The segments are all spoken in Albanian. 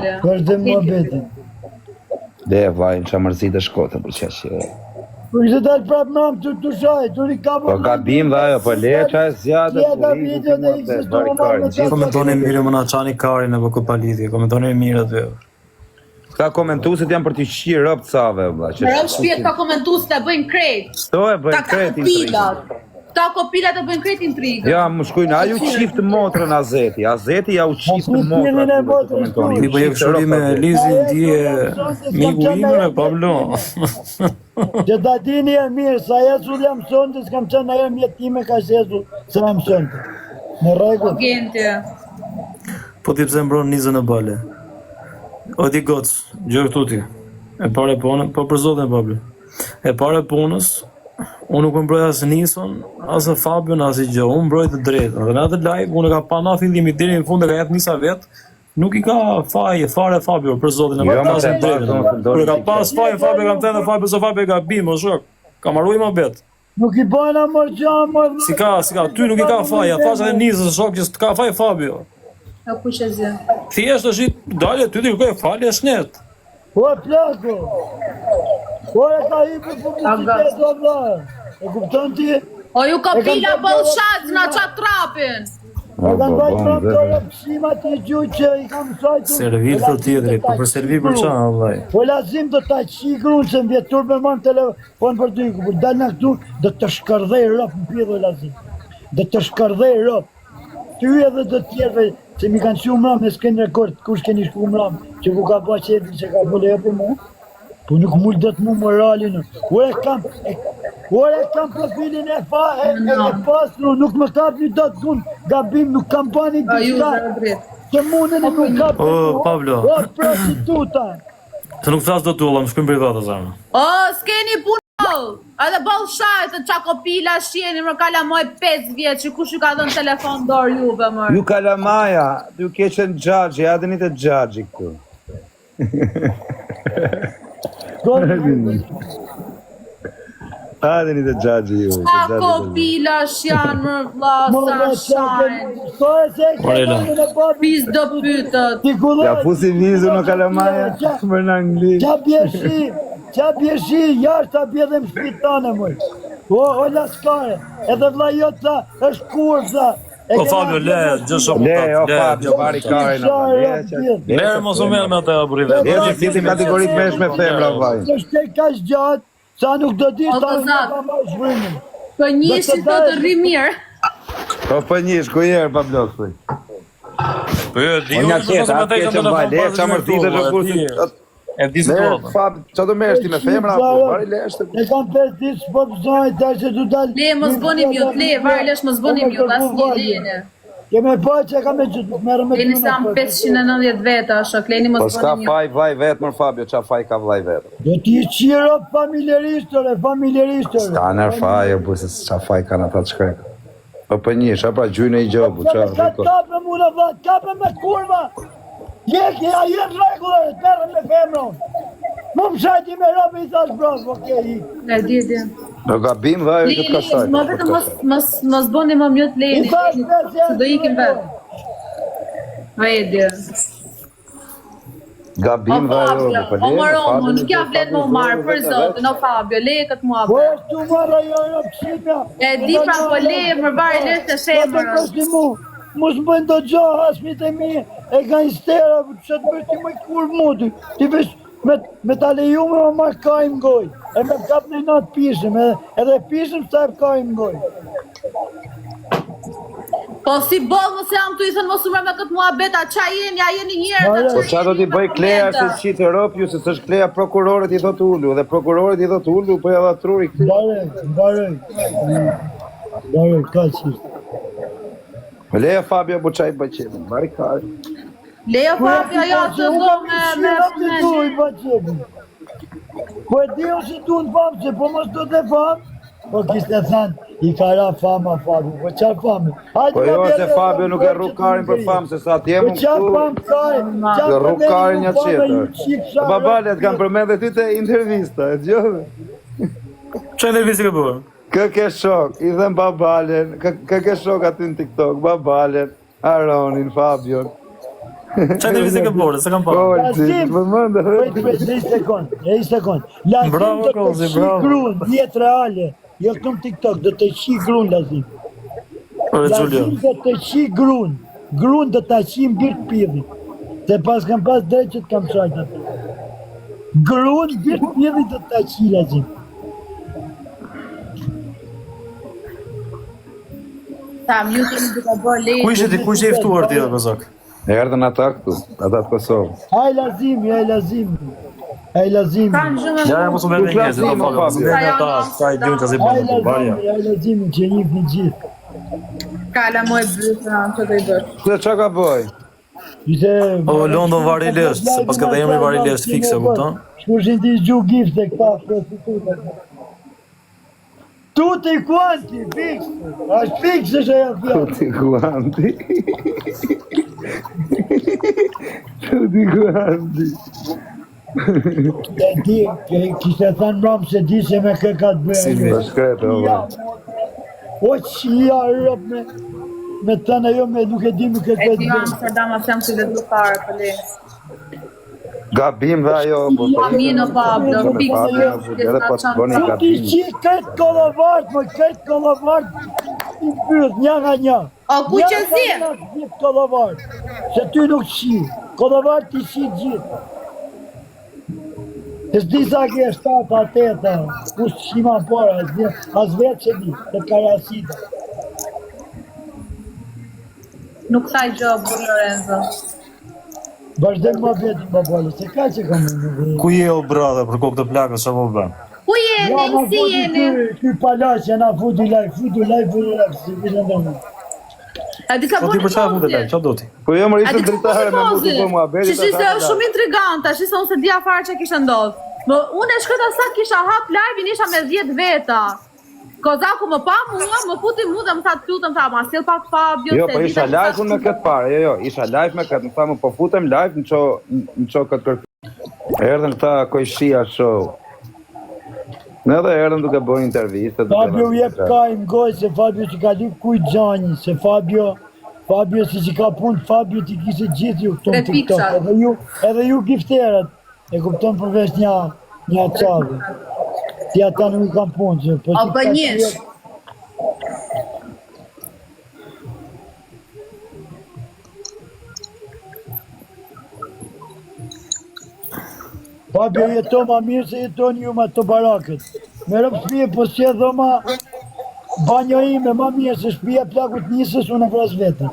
dale. Për dhe më betin. Dhe vajnë që mërzit e shkote për qashje. Për që dalë prapë nam të shaj, të rikabë... Po gabim dhe ajo, po leja qa e zjadë, po rritë të më të barikarin, gjithë. Komentoni mirë më na qani karin e për këpa lidhje, komentoni mirë atë. Ka komentusit janë për t'i qirë rëpë cave, bla. Rëpë shpjet ka komentusit të bëjnë krejt. Sto e bëjnë krejt intrigë. Ta kopilat të bëjnë krejt intrigë. Ja, më shkujnë, a ju qiftë motrën Azeti. Azeti ja u qiftë motrën aty dhe të komentoni. Mi për jekë shuri me Lizin, dje miku ime, Pablo. Që da dini e mirë, sa jesu dhe më sonde, s'kam qenë e mjetime ka shesu, se më sonde. Në regu. Po t'i pse mbron nizën e bale. O ti gocë, gjë këtu ti. E pare punën, po për zotin Pablo. E pare punës, unë nuk më mbroj asë Nison, asë Fabion, asë gjë, unë mbroj të drejtë. Dhe në atë live, unë ka pa na fillimi deri në fund e ka jetë Nisa vetë, nuk i ka fare Fabio për zotin e më pas në drejtë. Kur e ka pas Fabio kam thënë Fabio se Fabio ka bim, o shok, ka marruj më betë. Nuk i bana mërë gjamë, mërë... Si ka, ty nuk i ka faja, thash edhe Nisës, shok, që ka faj Fabio. E ku që zë? Thjesht është i dalje, ty t'i kërkoj falje shnet. O e plako! O e ka i për publicitet, o vla! E kupton ti? O ju ka pila bëllshat na qa trapin! E kanë bajtë më të rëpsima të gjuj që i kam sajtu... Servir të tjetëri, po për servir për qa, vllaj. Po lazim të ta qi grunë që në vjetur me manë telefon për ty, kur dalë në këtu, dhe të shkërdhej rëp në pjedhoj lazim. Dhe të shkërdhej rëp. Ty edhe dhe tjerve, që mi kanë qu mram, e s'ken rekord, kush keni shku mram, që ku ka ba qëtëri që ka bële e për mu, po nuk mull dhe të mu moralin. Ore kam profilin e pasru, nuk më kap një datë kun, gabim nuk kam bani diska, që munën e nuk kap O, Pablo. O, prostituta. Të nuk thas do t'ulla, më shkujmë privat o zanë. O, s'keni punë, edhe bëllshaj të qa kopila shjeni, më kalamoj 5 vjetë, që kush ju ka dhënë telefon dorë juve, mërë. Ju kalamaja, ju keqen gjagji, adeni të gjagji këtu. Adeni të gjagji ju. Qa kopila shjanë, mërë vla, sa shajnë. Pis do pytët. Ja fusi vizu në kalamaja, për në angli. Qa bjeshi, jashtë ta bjedhe më shpitane, mëj. O, laskare, edhe vla jota është kurza. O, Fabio, le, gjësho Le, o Fabio, bari karin. Le, mos u merë me atë aburive. Le, që fitim kategorit mesh me femra, vaj. Që shtej ka shgjatë, sa nuk do di, ta nuk ka ma shvrimin. Për njëshi do të rri mirë. Po për njësh, ku jerë, Pablo, këtuj. Po jo, di unë që atë keqen vaj, le, qa mërtite në kursi. E di së kodë. Fab, qa do mersh ti me femra, bari leshtë. E kam për ti së po pëzoj, ta që du dalë... Le, mos bëni mjot, le, varlesh mos bëni mjot, asë një lene. Keme po që ka me gjithë, merë me Leni sa më 590 veta, shok, Leni mos Po bëni s'ka mjot. faj vaj vetë, mër Fabio, qa faj ka vaj vetë. Do t'i qiro familjeristore. S'ka nër faj, bu se qa faj ka në ta të shkrek. Po për njësh, a pra gjujnë e i gjobu, qa Ka kape muna vla, kape me kurva. Jeki, a jenë regullare, të merë me femron. Më më shajti me robe i thash bros, okej. E di. Do gabim dhe ajo që t'ka shaj. Më vetëm mos bëni më mjot Leni, se do ikim vetë. A e di. Gabim dhe ajo, po O Maromo, nuk ja vlen më marë, për zotin, o Fabio, le këtë mua Po bërë. është tu marra jo pësipja. E di pra po le, më bari lështë e shemërë. Mos më bëjnë do gjohë, asmit e mi, e ka një stera, që të bërë ti më i kur modi. Ti vesh me ta leju me ma kajmë goj. E me kap në natë pishëm, edhe pishëm sa e kajmë goj. Po si bollë mëse jam tu i thënë mos umre me këtë mua beta, qa jeni, ja jeni njerë. Po qa do t'i bëj Kleja se qitë rëp ju, se s'është Kleja prokurorit i thot ullu, dhe prokurorit i thot ullu, po ja dha truri këtë. Bare, ka qishtë. Leja Fabio bu qaj bëqemin, bari kajë. Leja Fabio, ja të do me përmeni. Po e di që du në famë, që po mos do të famë. Po kishtë e thënë, i ka ra fama Fabio, po qarë famë? Po jo se Fabio nuk e rrug karin për famë, se sa t'jemu Po qarë famë karin? Dhe rrug karin një qeter. Babalet kam përmen dhe ty të intervista, e gjove? Që intervisti ka bërë? Këke shok, i dhem Babalen, këke shok aty në TikTok, Babalen, Aronin, Fabion. Çaj televizion ke bërë, se kam Po, parë. ti më mend. Një sekund. Lazim Bravo, do të Kozi, shi bravo. grun, jetë reale. Jo këtu në TikTok, do të shi grun Lazim. Ore Giulio. Lazim do të shi grun. Grun do të shi mbirt pidhit. Se pas kam pas drejt që të kam shajt atë. Grun mbirt pidhit do të shi Lazim. Ta mjutin duke bërë lejë. Ku ishe ti, ku ishe i ftuar ti, Kozak? Erdhën ata këtu, ata të Kosovë. Ai Lazimi. Ai Lazimi. Kanë zhëmë Ja, mos u vjen njerëz, do falë. Mos vjen ata, sa i diun çasi bën këtu, varja. Ai Lazimi që njihni gjithë. Kala moj brytën, që do i bërë. Këtë çka ka bëj? Ishte... O, London Variles, se pas ka dhe emri Variles fikse, kupton? Shkushin ti gju gifte këta prostituta. Tutti quanti, fix! Ashtë fix është ajo fjallë. Tutti quanti. Tutti quanti. E di, kishte thënë mram se di se me kë ka të bëjë. Po shkretë, o. O që ja rëp me thënë ajo me nuk e di me kë E ka të ti bëjë. Amsterdam a fjem të ledu fare për le. Gabim dhe ajo, po. Amino Pablo, fix Edhe po të bëni Tu ti gabim. qi këtë kolovart, këtë kolovart i pyet një nga një. O, ku që zi? Gjithë kolovart, se ty nuk qi, kolovart ti qi gjithë. E s'di sa ke 7-8, ku shqima pora, as vetë që di, të karasita. Nuk thaj gjë, burë Lorenzo. Vazhdem më vetin babale, se ka që kam në Ku je o brother për kokë të plakës, çfarë po bën? Ku jeni, si jeni? Ky palaqe na futi lajë, si vile ndërmë. A di ka Po ti për çfarë futet ai? Çfarë do ti? Po jo më A ishte di ka dritare me mutu për mua, beri Që ishte shumë intriganta, që ishte unë se dia fare që kishte ndodhë. Unë e shkëta sa kisha hap live-in isha me 10 veta. Kozaku më pa mua, më futi mu dhe më tha të lutëm, tha, ma s'il pak Fabio. Jo, se po di isha se live unë me sa këtë pare, jo, isha live me këtë, më thamë, po futem live në qo këtë kërkë. Erdhen këta Kojshia show. Në edhe erdhen duke bëjë interviste. Fabio jep kajmë gojë se Fabio që ka dy kujt gjani, se Fabio si që ka punë, Fabio ti kise gjithë ju këto në Tre TikTok, piksa. edhe ju gifterët, e kupton përveç një qadë. Ti ata nuk i kam punë, që po O, si ka bënjesh. qërë- Fabio jeton ma mirë se jeton ju ma të barakët. Me rëpë shpije, po si e dhoma banjo ime ma mirë se shpija plakut njësës unë e vras vetën.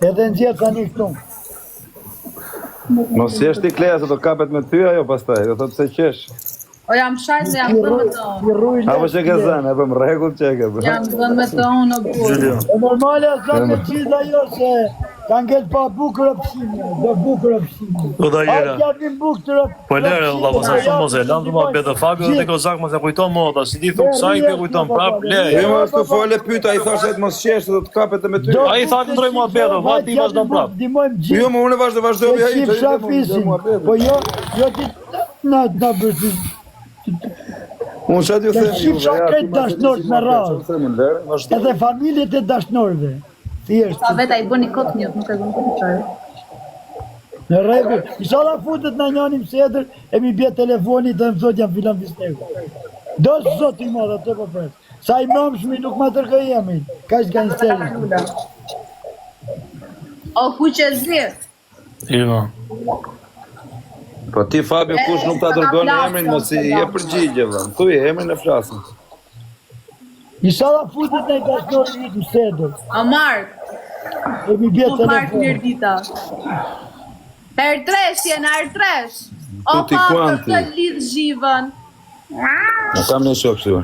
Edhe nëzjetë tani këtu. Mos jesh ti Klea se do kapet me ty ajo pastaj, do thotë se qesh. O, jam shajt dhe jam bën me të unë. Apo që ke zënë, e bëm rregull që e ke bëm. Jam bën me të unë, o burë. Giulio. E normale a sa me qita jo se ka ngell pa bukër opsime, do bukër opsime. Do da jera. Ajtë japim bukë të rëpë. Po lere, valla, mos e shumë mos e lam të mua betë Fabio dhe Kozak mos e kujton moda, si ti thon kësaj ti kujton prap le. Jo më ashtu fole pyeta, ai thoshte të mos qesh se do të kapet me ty. Ai tha të ndroj mua betë, valla ti vazhdon prap. Dimojmë gjithë. Jo më unë vazhdoj ai. Shif shafisin, po jo ti na bërti. Unë çfarë ju Të them? shif qa këtë dashnort me radhë. Edhe familjet e dashnorve. Thjesht, Sa veta i bëni kot njët, nuk e bëni kot njët. në rregull. Inshallah futet në njënim sedër, e mi bje telefonit dhe më thot jam filan Vistegu. Do së zot i modë, atë po pres. Sa i mëmshmi nuk ma tërkë jemi. Ka që ka një steri. O, ku që zirë? Ima. Po ti Fabio kush nuk ta dërgon emrin, mos i jep përgjigje vëllai. Thuaj emrin e flasim. Inshallah futet në dashnor i në sedër. O, Mark, E mi bje ku Mark telefonit. mirë dita. Hertresh jena, hertresh. O, Tutti pa, quanti. të lidh zhivën. Na kam një shok këtu.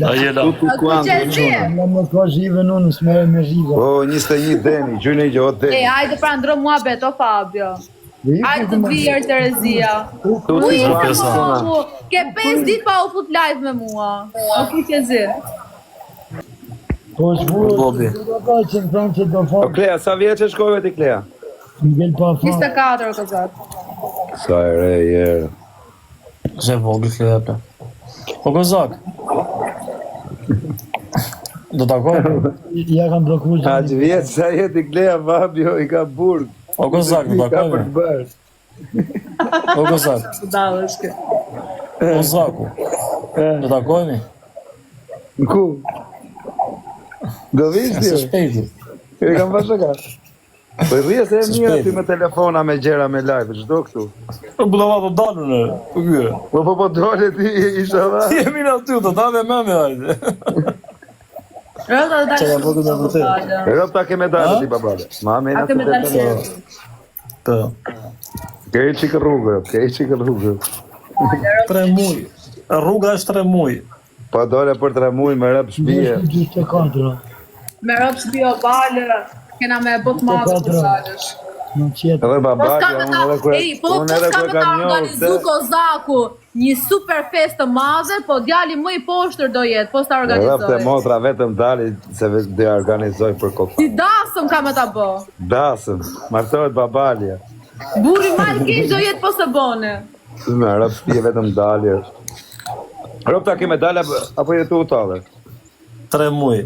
Ai jela. Tutti O, ku që quanti. zirë? Në më ka zhivën unë, s'mere me zhivën. O 21 Deni, gjyni gjë o E, Deni. hajde pra ndro mua bet, o Fabio. Hajde të vjerë Terezia. Tutti Ujë, quanti. ke 5 ditë pa u fut live me mua. O, ku që zirë? Po shvurë, Bobi. do ka që më thonë që do O fanë, Klea, sa vjeç shkove ti Klea? ngell pa fanë. 24 o këzat. Sa e re je. Se vogël kjo jepte. Po Kozak. Do takojmë. Ja kam blokuar. A që vjetë sa jetë i Klea Fabio i ka burg. O Kozak, do I ka për takojmë. të bërë. O Kozak, Budallësh kë. Kozaku. Do takojmë. Në ku? Do Së vishti? shpejti. E kam bashkë ka. Po rrje se e mirë shpejti. ty me telefona me gjera me live, çdo këtu. Po bullava do dalën në. Po ky. Po dole ti isha dha. Jemi në aty, do dalë me hajde. Rëta dhe Çka po të vërtet. Rëpta ke medalë ti babale. Ma me A na ke me dalë të Po. Ke i qikë rrugë, ke i qikë rrugë. 3 muaj. Rruga është 3 muaj. Po dole për 3 muaj me rëpë shpije. 24. Me rëpë shpio balë, kena me bot masë për dalësh. Në qetë. Edhe Po s'ka babale, me unë ta, edhe kërë... ej, po s'ka me ta organizu Kozaku një super fest të madhe, po djali më i poshtër do jetë, po s'ta Rëpë të organizoj. motra vetëm dali se dhe organizoj për kokë. Si dasëm ka me ta bo. Dasëm, martohet babalja. Buri malë keq do jetë po se bone. Me rëpë shpije vetëm dali është. Rëpta ke medalë apo jetu u talë? 3 muaj.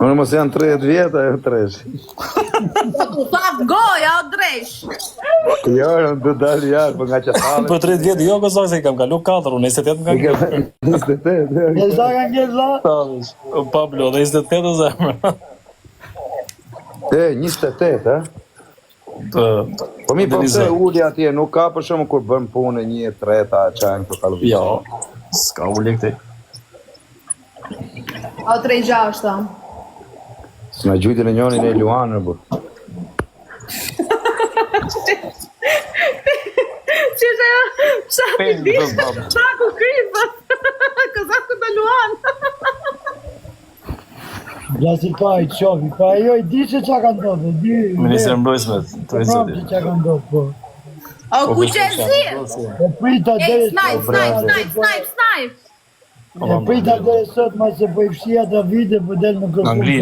Unë mos janë 30 vjetë, ajo 3. Po t'u thaf goja o dresh. Jo, në të dalë jarë, për nga që talë. Po 30 vjet jo Kozak se i kam kalu 4, unë 28 më kam kalu. 28, E zaka një zla? Tavish. O Pablo, dhe 28 o zemra. E, 28, ha? Po mi po se uli atje, nuk ka për shumë kur bën punë 1/3 qajnë për kalëvi. Jo, s'ka uli këti. O 3-6. S'na gjujti në njonin e Luanër, bu. Që është ajo, shaku krypë, Kozaku të luan. Gjasi ka i të shofi, pa jo i di se qa ka ndodhë, di... Ministrë mbrojtësme, të Prapë rizëti. që qa ka ndodhë, po. O ku që e zi? E prita Ej, dhe... snipe. E prita dhe sot, ma se po i fshia të vide, po del në kërku. Angli.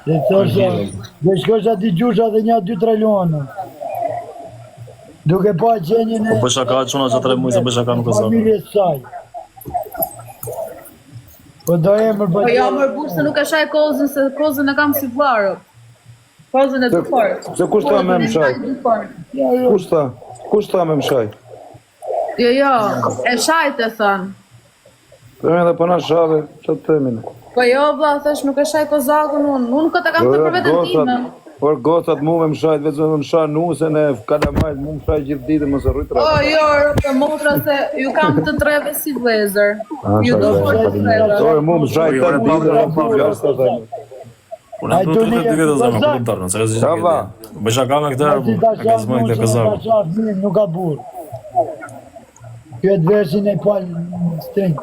Dhe thosha, dhe shkosha t'i gjusha dhe një 2-3 luanë. Duke pa gjenjën e... Po bësha ka quna që 3 muaj se bësha ka në Kozak. Familjes saj. Po do emër Po jo, mërë burë se nuk e shaj kozën, se kozën e kam si vlarë. Kozën e të forë. Se kush ta me më shaj? Ja, jo, Kush ta me më shaj? Jo, e shajt e thënë. Për me dhe për na shave, që të temin. Po jo, vla, thash nuk e shaj Kozakun unë. Unë këtë e kam të për vetën time. Por gocat mu me më shajt, veç me më shaj nusen e kalamajt, mu më shaj gjithë ditë, më se rrujt O, jo, rëpë motra se ju kam të treve si vlezër. Ju do për të treve. Orë mu më shaj të ditë, Unë e të 32 vjetë o zemra, po të më tarnë, se rëzishtë Brava. këtë. Bësha ka me këtë si erë, ta e ka zmojnë të Kozak. shaf nuk ka burë. Këtë versin e palë në string.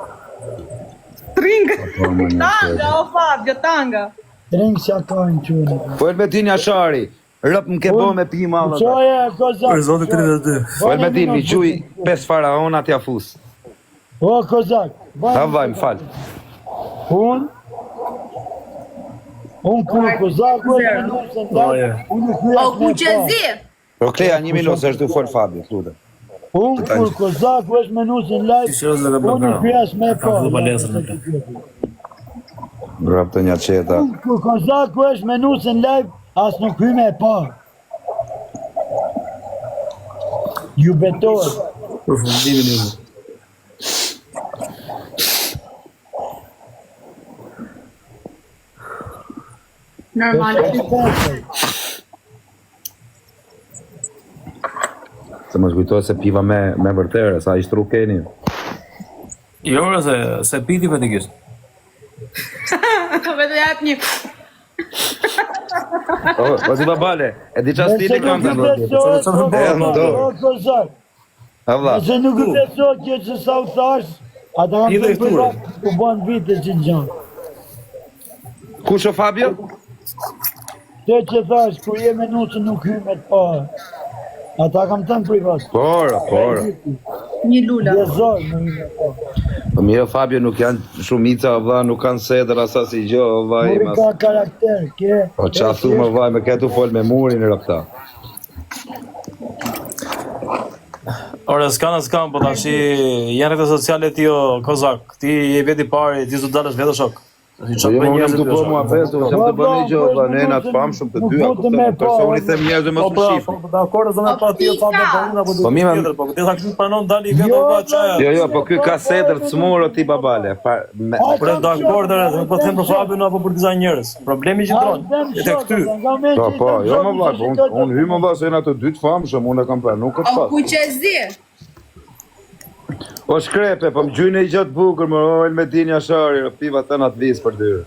Tanga, o Fabio, tanga. String që ka në qënë. Po Elmetin Jashari, rëp më ke bo me pi malë. Qoje, Kozak. Për zotë 32. Po Elmetin, mi quj 5 faraonat ja fus. O, Kozak. Ta vaj, më falë. Unë kur Kozak, unë nusën Oje. O ku që zi? Po Kleja, 1 minutë, se është du folë Fabio, lutë. Unë kur Kozak, është me nusën live, Ishtë rëzë dhe unë i pjes me Ka po. vë balesër në të. Rëp të një qeta. Unë kur Kozak, është me nusën live, asë nuk hy me po. Ju betohet. Për fundimin e më. Normal. Se më shkujtoj se piva me vërtere, sa ishtë rukeni. Jo, se piti fatikisht. Vete jap një. O si babale, e di qa stili kam të nërë. O, Kozak. A vla, Nëse nuk i beso që që sa u thash, ata kam Idhe të i fturë. përra, u ban vite që në gjanë. kush o Fabio? Te që thash, kur je me nusën nuk hy me të parë. Ata kam të në privat. Por. Një lula. Dezor me hy me parë. Po mirë Fabio nuk janë shumica, o vla, nuk kanë sedër asa si gjo, o vaj, Muri ka karakter, ke... O qa thumë, o vaj, me ketu fol me murin e rëpta. Ore, s'kan, po tash janë rrjetet sociale ti o Kozak. Ti je veti pari, ti s'u dalësh vetë shok. Po jo, unë jam të po mua besu, jam të bëni gjë, ne na të famshëm të dy, apo të personi them njerëzve mos më shifin. Po dakord, zonë pa ti sa të bëna, po Po mirë, po ti sa këtu pranon dali këtu pa çaja. Jo, po ky ka sedër të smur o ti babale. Po dakord, po them për Fabin apo për disa njerëz. Problemi që tron, e këty. Po, jo më vllai, unë hy më vllai se janë ato dy të famshëm, unë e kam pranuar, nuk ka O kuqezi. O shkrepe, po më gjyne i gjatë bukur, më Elmedin Jashari, piva të natë visë për dyrë.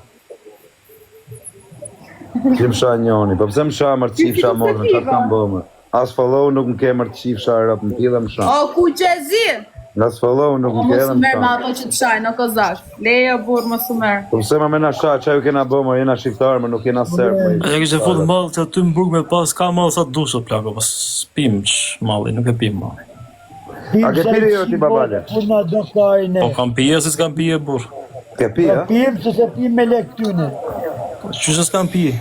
Që më sha njoni, po pëse më sha mërë të qifë sha modën, qatë kam bëmë. As follow nuk më ke mërë të qifë sha rëpë, më pila më sha. O kuqezi. As follow nuk më ke Mos edhe u më merr me sha. ato që të shaj, në kozak. Lejo burr mos u merr. Po pëse më mena sha, që ju kena bëmë, jena shqiptarë, më nuk jena sërë. E kishte fut mall që aty në burg me pas ka mall sa dushë plako, po spim malli, nuk e pim malli. A ke pire jo ti babale? Puna do kajne. Po kam pije si s'kam pije burr. Ke pi, ha? Pim se se pim me lek tyne. Çu s'kam pije.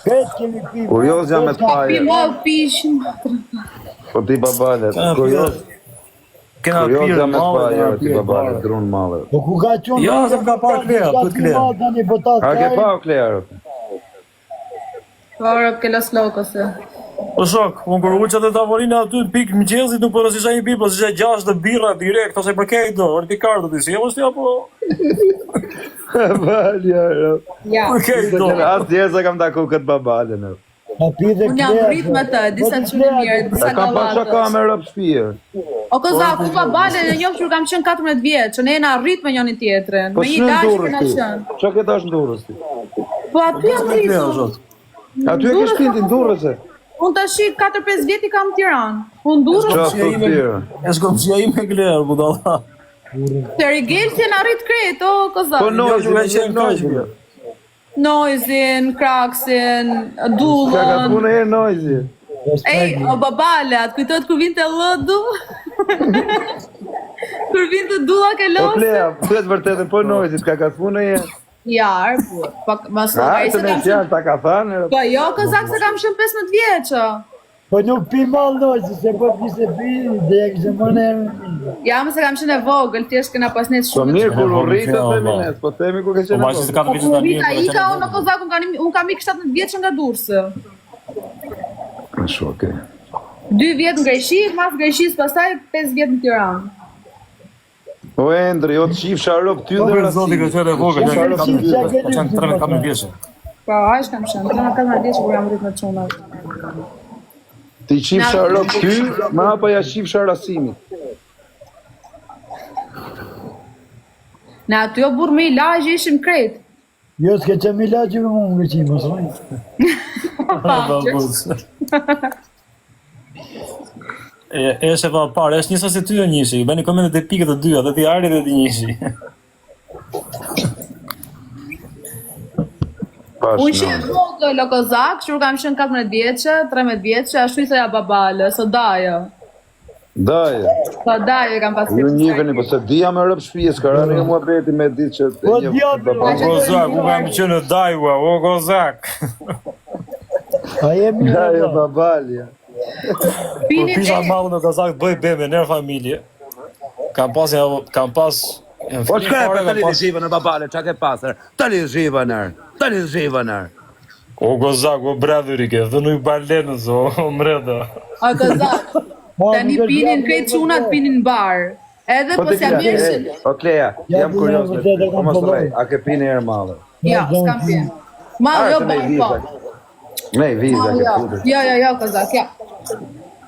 Kretë kemi pim. Kurioz jam me të Pi paje. mo pishim. Po ti babale, kurioz Kena pije jam me të paje, malli. ti babale, drunë malë. Po ku ka qënë? Jo, se më ka parë Klea, pyet Klea. A ke pa o Klea? Por ke los locos. Po shok, unë kur uqat e tavolina aty në pikë mëngjesit nuk po rësisha një bibë, si që 6 dhe birra direkt, ose për kejt do, Ricardo ti si, e mos tja po... Balja, jo. Ja. Për kejt do. Asë djerë se kam taku këtë babale, në. A pi dhe Unë jam rrit me të, disa çunë mirë, disa Kam pa shaka gallatë. me rëpë shpije. O kozak, ku babale në njoh që kam qenë 14 vjeç, që ne jena rrit me njëri tjetrin. Po Me një shnë dashur ndurës na ti? qenë. Qa këtë është ndurës ti? Po aty jam Klea, rritur. Aty zot. e ke shpinti ndurës e? Unë tash 4-5 vjet i kam në Tiranë. Unë durrës Qa të tjera? E s'kom si ai me Klea, budalla. te Rigelsi na rrit krejt, o kozak. Po Jo, nojzi, ju e me qenë qenë nojzi. Noizin, Kraksin, Ka ka Dullën. punë e nojzi. Ej, o babale, atë kujtohet kur vinte lëdu? Kur vinte dulla ke O losë? Klea, pëtë vërtetën, po nojzi, ka ka punë e? Ja, po. Pak mas A, ai të se me kam qenë, qenë. ta ka thanë? Po jo, kozak se kam qenë 15 vjeçë. Po nuk pi mal nojë, se po pise pi, dhe e kështë më në Ja, më se kam qenë e vogël, thjesht kena pas net Po shumë. mirë, kur u rritë të femines, po temi ku ke Po qenë ma që e se ka të vizit Po tani. Rita Ika, unë në kozak, unë kam ik 17 vjeçë nga Durrësi. Ashtu, okej. 2 vjet në Greqi, mas Greqis pastaj 5 vjet në Tiranë. O Endri, o të qifë sharop ty Po dhe për zoti ka qenë e vogël, Po, ka si, qa ke dy qenë si, 13-14 vjeçë. Po, aq kam qenë, 14 vjeçë kur jam rrit në çuna. Ti qifë sharop ty, ma apo ja qifë sharasimi. Në aty o burr me i lagje ishim krejt. Jo, s'ke që mi lagje me më më qimë, së E është e pa parë, është njësa se ty e njëshi, bëni komentet e pikët të dyja, dhe ti arrit dhe ti njëshi. Unë që e vogël o kozak, që kam qenë 14 vjeçë, 13 vjeçë, ashtu i thoja babale, so dajo. Daje, So dajo kam pas ju njiveni, po se dhja me rëpë shpije, s'ka rani e mua beti me ditë që... Po, diablo, O Kozak, u kam qenë dajua, o Kozak. A jemi në Daje da. babalja. Kur Pinin pisha malë në Kozak, bëj bebe, nërë familje. Kam pas... Po shkrepe, tali dhe zhivën e babale, qa ke pasër? Tali dhe zhivën e. O Kozak, o bradhurike, dhe nuk balenës, o mreda. o kozak, tani pinin krejt çunat pinin bar. Edhe po s'jam mirë. O Kleja, jam kurios me ty, po mos të rej, a ke pini erë malë? Ja, s'kam pin. Ma jo Ne i bar po. viza. Ne i viza, ke Jo, putë. jo, kozak, ja.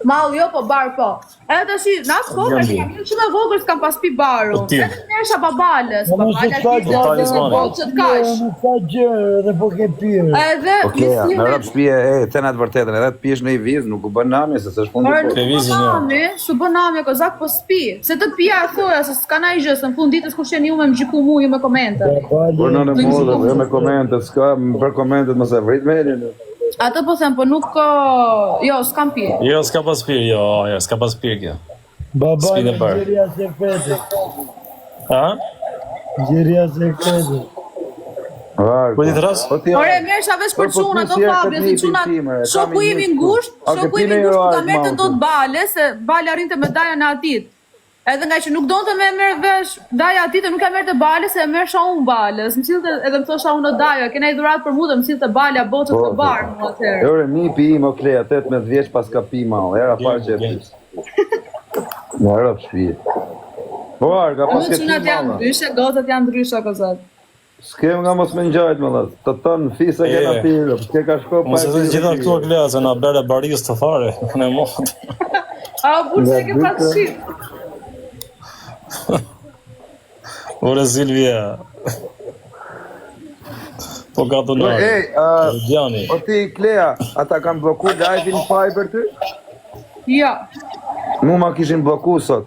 Mall jo, po bar po. Edhe tash, në atë kohë kam qenë shumë e vogël, s'kam pas pi baru. Po ti. Edhe nesha babales, Po mos e babales ka ishte gjë, talismani. po ç't kash. Nuk ka gjë, dhe po ke pirë. Edhe O Kleja, me misimet. rëpë shpije, të të vërtetën, edhe të pish në i vizë, nuk u bën nami, se s'është fundi Por po. nuk Televizin, jo. nami, su bë nami kozak po spi. Se të pija thoja se s'ka na gjë, se në fund ditës kur sheni ju me më gjiku mu ju me komente. Por në modë, jo me komentet, s'ka, për komentet më se vrit me elin. Atë po them, po nuk jo, s'kam pi. Jo, s'ka pas pirë, jo, s'ka pas pirë kjo. Baba Spine në bar. gjeria se fete. Ha? Gjeria se fete. Po ti thras? Ore, mirë sa vesh për çuna do Fabio, si çuna. Shoku im i ngushtë, shoku im i ngushtë ka merrte dot bale, se bale arrinte medalja në atit. Edhe nga që nuk donte me merr vesh, Daja aty nuk e merrte balë se e merr sha unë balës. Më sillte edhe më thosha unë Daja, kena i dhurat për mua dhe më sillte bala boçët të barë mua atëherë. Ore nipi im o Klea 18 vjeç pas ka pi mall. Era parë që e pis. Në rrop shtëpi. Po arga pas ke pi Çunat janë mall. ndryshe, gocat janë ndryshe kozat. Skem nga mos më ngjajt më dhat. Të ton fisa kena pirë, s'ke ka shko pa. Mos e të gjitha këtu Klea se na bëre baris të fare. Në mod. A burse ke pas shit. Ore Silvia. Po ka të nërë. Ej, Gjani. o ti Klea, ata kanë bloku live-in Fiber ty? Jo. Mu ma kishin bloku sot.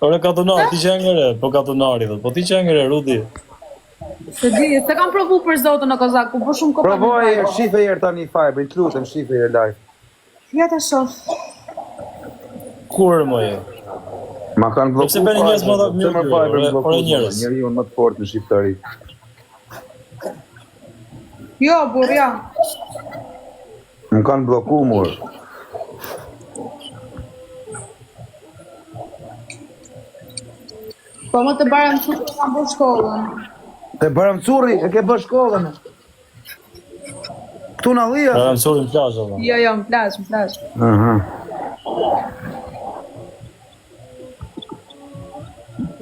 Ore ka të nërë, ti që e ngëre, po ka të nërë, po ti që e ngëre, Rudi. Se di, se kam provu për zotën në kozak, ku po shumë kopë. Provoj, shife herë tani Fiber, të lutem shife herë live. Ja ta shoh. Kur më e? Ma kanë bloku. Pse bëni njerëz më të mirë, ore njerëz. Njeriu më të fortë në shqiptari. Jo, burr, ja. Më kanë bloku mor. Po më të barëm që të kam bërë shkollën. Te Baram Curri, e ke bë shkollën. Ktu na llia. Më sorin plazh apo. Jo, jo, më plash, më plash. Aha.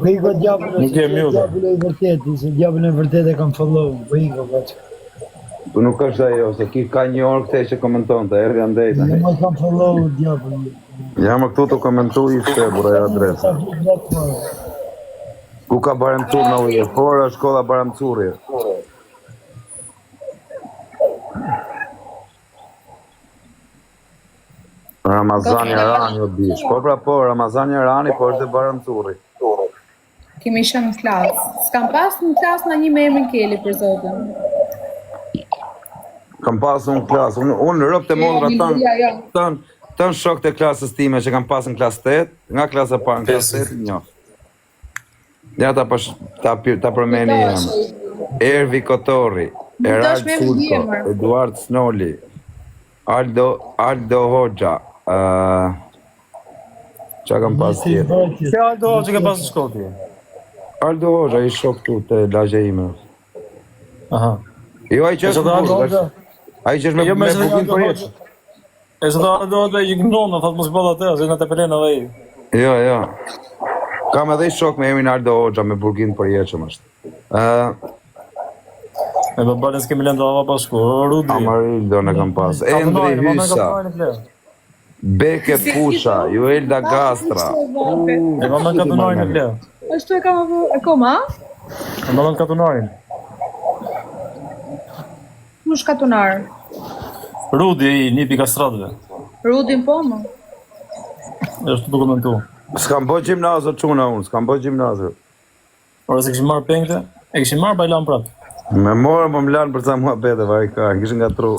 Vigo djabële. Nuk e mjë, dhe. Djabële i vërtet, se djabële i vërtet e kam follow. Vigo, veç. Po nuk është ajo, se ki ka një orë këtej që komenton të erdi andej Ne tani. më kam follow djabële. Jam këtu të komentu i shte, buraj adresa. Ku ka Baram Curri në uje? Fora shkolla Baram Curri. Ramazani Arani o bish. Po pra po, Ramazani Arani, po është dhe Baram Curri. Kemi shënë në klasë. S'kam pas në klasë në një me emrin Keli për zotën. Kam pasur në klasë, unë rëp të mondra Ja. tanë shok të klasës time që kam pasur në klasë 8, nga klasa parë në klasë 8, një. Ja ta përmeni Ervi Kotori, Erald Fulko, Eduard Snoli, Aldo Hoxha, qa kam pas tjetë? Se Aldo që ke pas në shkollë ti? Aldo Hoxha, i shok tu të lagje ime. Aha. Jo, ai që është Aldo burg, Hoxha? ai që është me bukin për jetë. E së da Aldo Hoxha i gënonë, në fatë mos bëllë atë, se në të pelen edhe i. Jo, jo. Kam edhe i shok me emrin Aldo Hoxha me burgin për jetë që më është. E për bërën s'kemi lënë të ava pashku, Rudi. Amarildo në kam pas. Endri Hysa, Beke Pusha, Juelda Gastra. E më në katunarin e ble. Ashtu e kam avu, e koma? E më në katunarin. Mu shkatunar. Rudi i nipi kastratëve. Rudin po më. E është të dokumentu. S'kam bë gjimnazër quna unë, s'kam bë gjimnazër. Ora se këshim marrë pengte, e këshim marrë pa i lanë prapë. Me morë më lanë për ca mua bete, vari ka, kishin nga tru.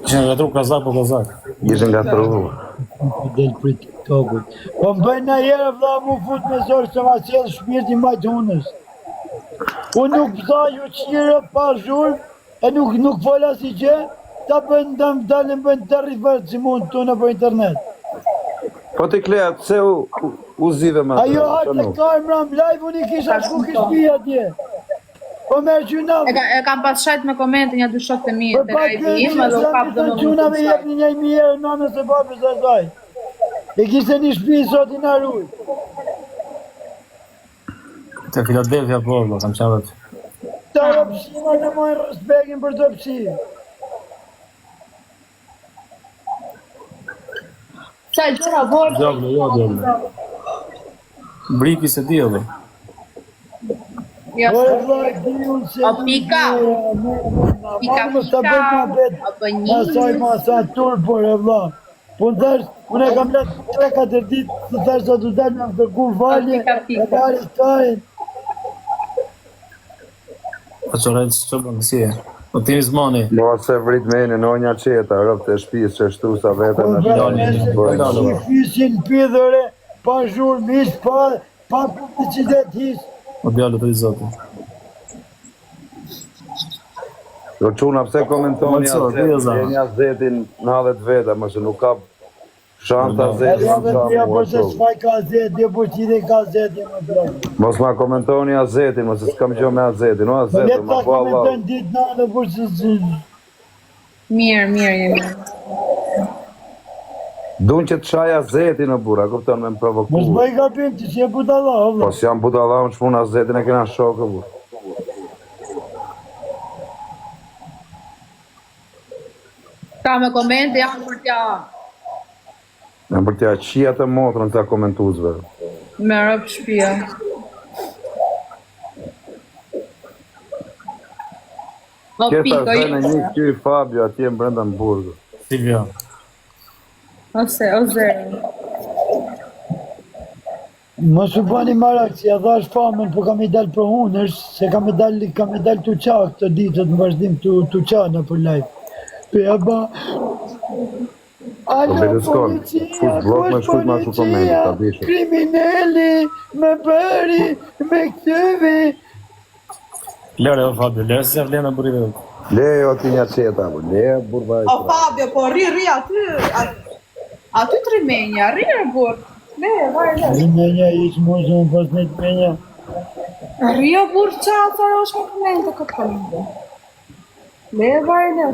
Këshim nga tru kazak po kazak. Kishin nga tru. Del për TikTokut. Po më bëjnë në herë vla mu fut me zorë se ma sjellë shpirti majtë hunës. Unë nuk pësa ju qire pa zhurë, e nuk fola si gjë, ta bëjnë dalën bëjnë të rritë si mund të në për internet. Po ti Klea, pse u zive ma të? Ajo hajtë e ka mram live, unë i kisha shku kishpi atje. Po me gjuna. E kam pas shajt me komente një dy shok të mi Për të live im edhe u kap dhe më gjuna me jep një mirë nënës e babës e saj. E kishte një shpi sot i në rujtë. Te Filadelfia po, kam qavet. Ta rëpshima në mojnë respekin për të pësim. Qaj gjëra borë. Djavle, jo djavle. Briki se di edhe. Ja, Po e vlak di unë se... O pika. Pika, Më së të bëjt ma bet. Apo Ma saj një. ma sa tur, por e vlak. Po në thash, unë e kam letë 3-4 ditë, të thash sa të dalë në kërku valje, e pari stajnë. Po që rejtë që bënë kësie. Po ti zmani. Mo se vrit me në nonja qeta, rëp të shpis që shtu sa vete Po në vërë, si fysin pidhëre, pa zhurë, mis, pa publicitet his. O djallë të i zotë. Do quna pse komentoni Mëco, një zetin në 10 veta, më që nuk ka Shanta zeti, Ja dhe tja po se s'faj gazet, dhe po qide gazet, më drejt. mos ma komentoni Azetin, mos s'kam gjë me Azetin, o Po Azetin, letë ma ta po Allah. komentojnë ditë në për që Mirë, jemi. Dun që të shaj Azetin në bura, kupton me më mos provoku. bëj gabim që që e budalla, Po vëlla. si jam budalla, unë shpun Azetin e kena shokë, bura. Ka me komente janë për t'ja Në për t'ja qia të motrën të komentuzve. me rëpë shpia. O Kjeta piko, zene një kjo i Fabio atje në brenda në burgë. Silvia. o zero. Mos u bani marak, që ja dhash famën, po kam i dal për hunësh, se kam i dal të qa këtë ditët në vazhdim të qa në për live. Për ja ba... Alo, Berlusconi, policia, fush blok me shkujt ma shku komendit, ta bishe. Kriminelli, me bëri, me këtëvi. Lere, o Fabio, lere se vlenë në burive. Lejo ti një qeta, bu, lejo burba e O Fabio, po ri aty të rimenja, burë. Le, vajle. Menja, ishë mosë më pas në të menja. Rio burë qatë, është me komente këtë komente. Le, vajle.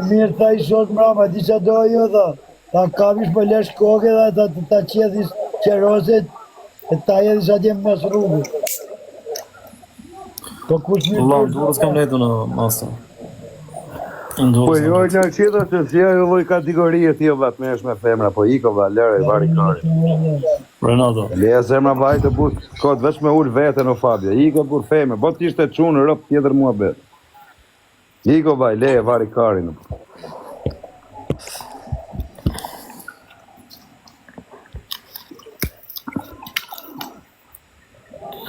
Mirë, ta i shok mrama, di që do jo dha. Ta kapish për lesh koke dhe ta qedhis qeroset, e ta jedhis atje mes rrugës. Po kush mirë Allah, të durës kam letu në masa. Po jo një qita që si ajo lloj kategorie ti o vat me femra, po iko va lëre vari kari. Ronaldo. Leja zemra vaj të but, kot veç me ul veten o Fabio, iko bur femër, po t'ishte çunë rëp tjetër mua bet. Iko vaj, leje vari karin.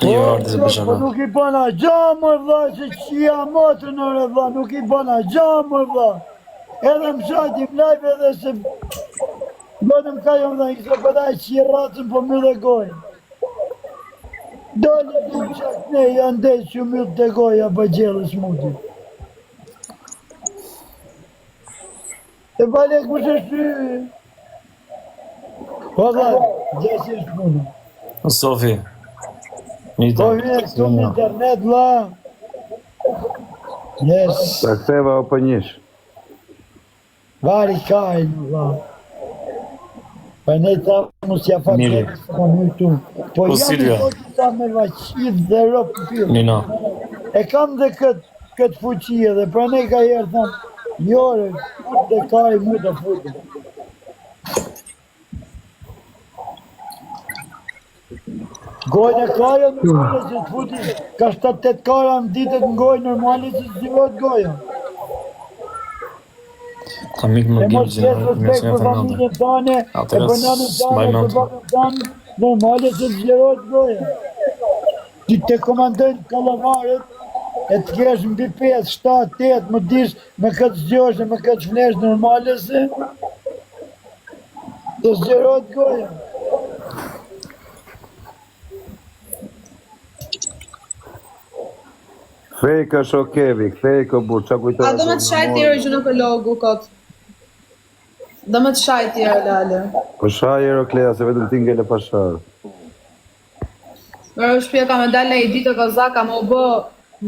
Jo, arti se Po pëshana. nuk i bana gjamë, dha, që qia motë në rë, dha, nuk i bana gjamë, dha. Edhe më shajtim live edhe se... Bëtëm ka jo më dha, i se përdaj që i ratën po më dhe gojnë. Dole të më qak ne, janë dhe që më të goja për gjellës muti. E bale ku që shty... Po dha, gjesi është punë. Sofi. Po vjen këtu në internet, la. Yes, Ta ktheva o për njësh. vari kajnë, la. Pa ne ta mos ja Miri. faqe, po më këtu. Po jam Silvia. i të ta me vaqit dhe ropë në pillë. Nina. E kam dhe këtë fuqi edhe, pra ne ka herë thamë, jore, dhe kaj mu të futë. Gojnë e kaja normale që të futi, ka 7-8 kara në ditët në gojnë normale që të zhivot goja. Ka mikë më E gjimë mos që kesh në respekt mesin e për Fernando. familjen tane, e Atëherë për nanën s'maj tane, mend. për babën tane, normale që të zhivot goja. Ti te komandojnë kalavarët, e të kesh mbi 5, 7, 8, më dish me këtë zgjosh e me këtë flesh normale se të zgjerot goja. Fejka shokevi, fejka bur, qa kujtoj. A do me të shajt tjerë që nuk e logu kot. Do me të shajt tjerë, lale. Po shaj Eroklea, se vetëm ti ngele pa sharë. Mërë shpia ka me dalë i ditë kozak, ka më bë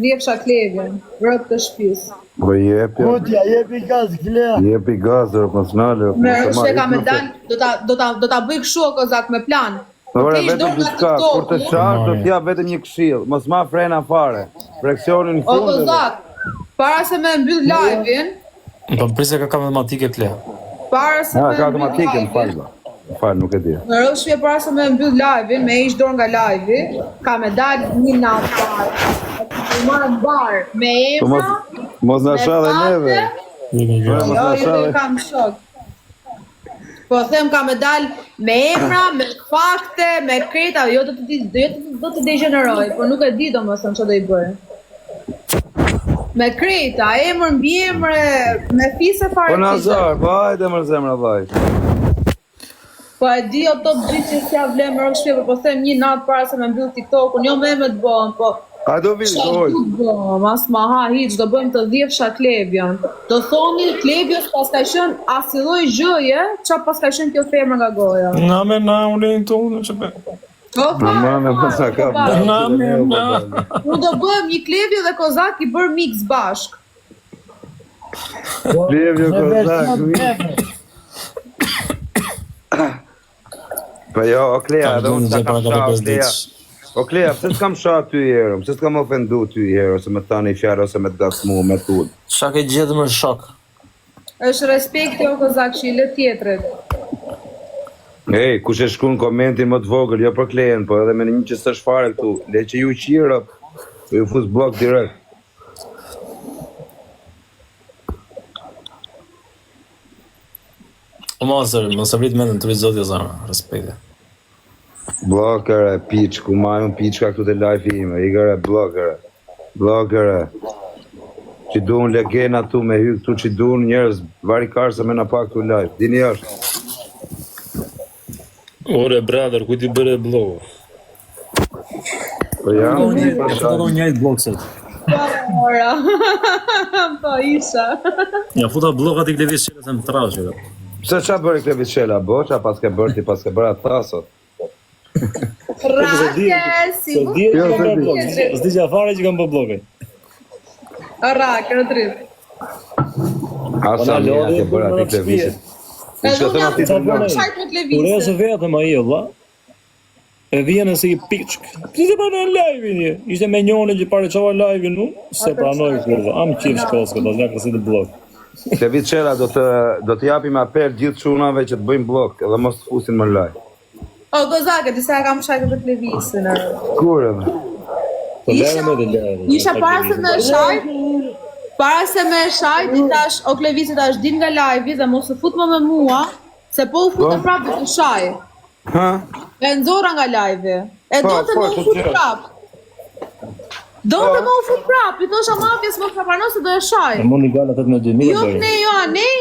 vjefsha klevjen, rëpë të shpis. Po jepja, Kutja, jepi gaz, klea. jepi gazër, mos nalë. Mërë shpia ka me dalë, do ta bëj kështu o kozak me plan. Ora Ti ish vetëm dorë nga diçka, kur të TikToku. shash do t'ja vetëm një këshill, mos ma frena fare. Freksionin O fund. kozak, para se me mbyll live-in, Po prisë ka matematike Klea. para se Ha, me ka mbyll automatike, më live-in, falë. Falë, nuk e di. në rrë shpje para se me mbyll live-in, me ish dorë nga live-i, ka me dalë një natë parë, me marë në barë, me Po emra, mos na me sha dhe neve. fakte, Mos jo, na jo, sha jo, dhe. kam shok. Po them ka me dalë me emra, me fakte, me kreta, jo do të degeneroj, por nuk e di domethënë çfarë do i bëj. Me kreta, emër mbi emre, me fise fare. Po Nazar, po hajde më zemra vaj. Po e di o top gjithë që s'ja vlen më rrugë shpjeve, po them një natë para se me mbyll TikTokun, jo me të bën, po A do vi, oj. Mas ma ha hiç, do bëjmë të dhjefsha Klevjon. Do thoni Klevjos pas ka qenë asilloj gjëje, qa pas ka qenë kjo femër nga goja. Na me na unë në tonë që be. Mamane pas ka. Na me na. Unë do bëjmë një Klevjo dhe Kozak i bërë mix bashk. Klevjo Kozak. Po jo, o Klea, do unë të kam sha, Klea. O Klea, pse s'kam sha ty herë, pse s'kam ofendu ty herë, ose me tani fjarë, ose me të gasmu, me tullë. Qa ke gjithë më shok? Është respekti o Kozak që i lë tjetrit. Ej, kush e shkru në komentin më të vogël, jo për Klejen, po edhe me një që s'është fare këtu, le që ju qira, ju fus blok direkt. O mos e vrit mendën të rritë zotja zama, respekte. Blokere, piç, ku majun piçka këtu të live ime, igare, blokere. Që duhen legena tu me hy këtu që duhen njerëz varikarë se me na pak tu live, dini është. Ore, brother, ku ti bëre blog? Po jam, Të do njajtë blogset. Ora, po isha. Ja, futa blogat i Klevis qëre se më trashë. pse qa bëri këtë viçela, bo, qa pas ke bërë ti pas ke bërë atë tasot? Rake, si bu S'di që afare që kam bë blogët. Rake, në dritë. Asa mija ke bërë atë këtë viçet. Edhe unë jam të të shajt me Kur e Klevise. se vetëm a i, vlla, e vjen si i piçk. Ti se pranoj live-in një. Ishte me njone që pare qova live-in unë, se pranoj kurva. Am qirë shkoskë, do t'lakë si të blog. Këtë viçela do të japim apel gjithë çunave që të bëjmë blok, edhe mos të fusin më live. O, Kozake, disa e kam shajt me Klevisin. Kur edhe? Po lere me dhe lere. Isha para se me shajt, i tash, o Klevisi tash din nga live-i dhe mos u fut më me mua, se po u futën prapë të shaj. Ha? E nxora nga live-i. E do të më u fut prapë. Do të më u fut prapë, i thosha mafjes më prapano se do e shaj. E mundi gala 18.000 Jo ne, jo anej,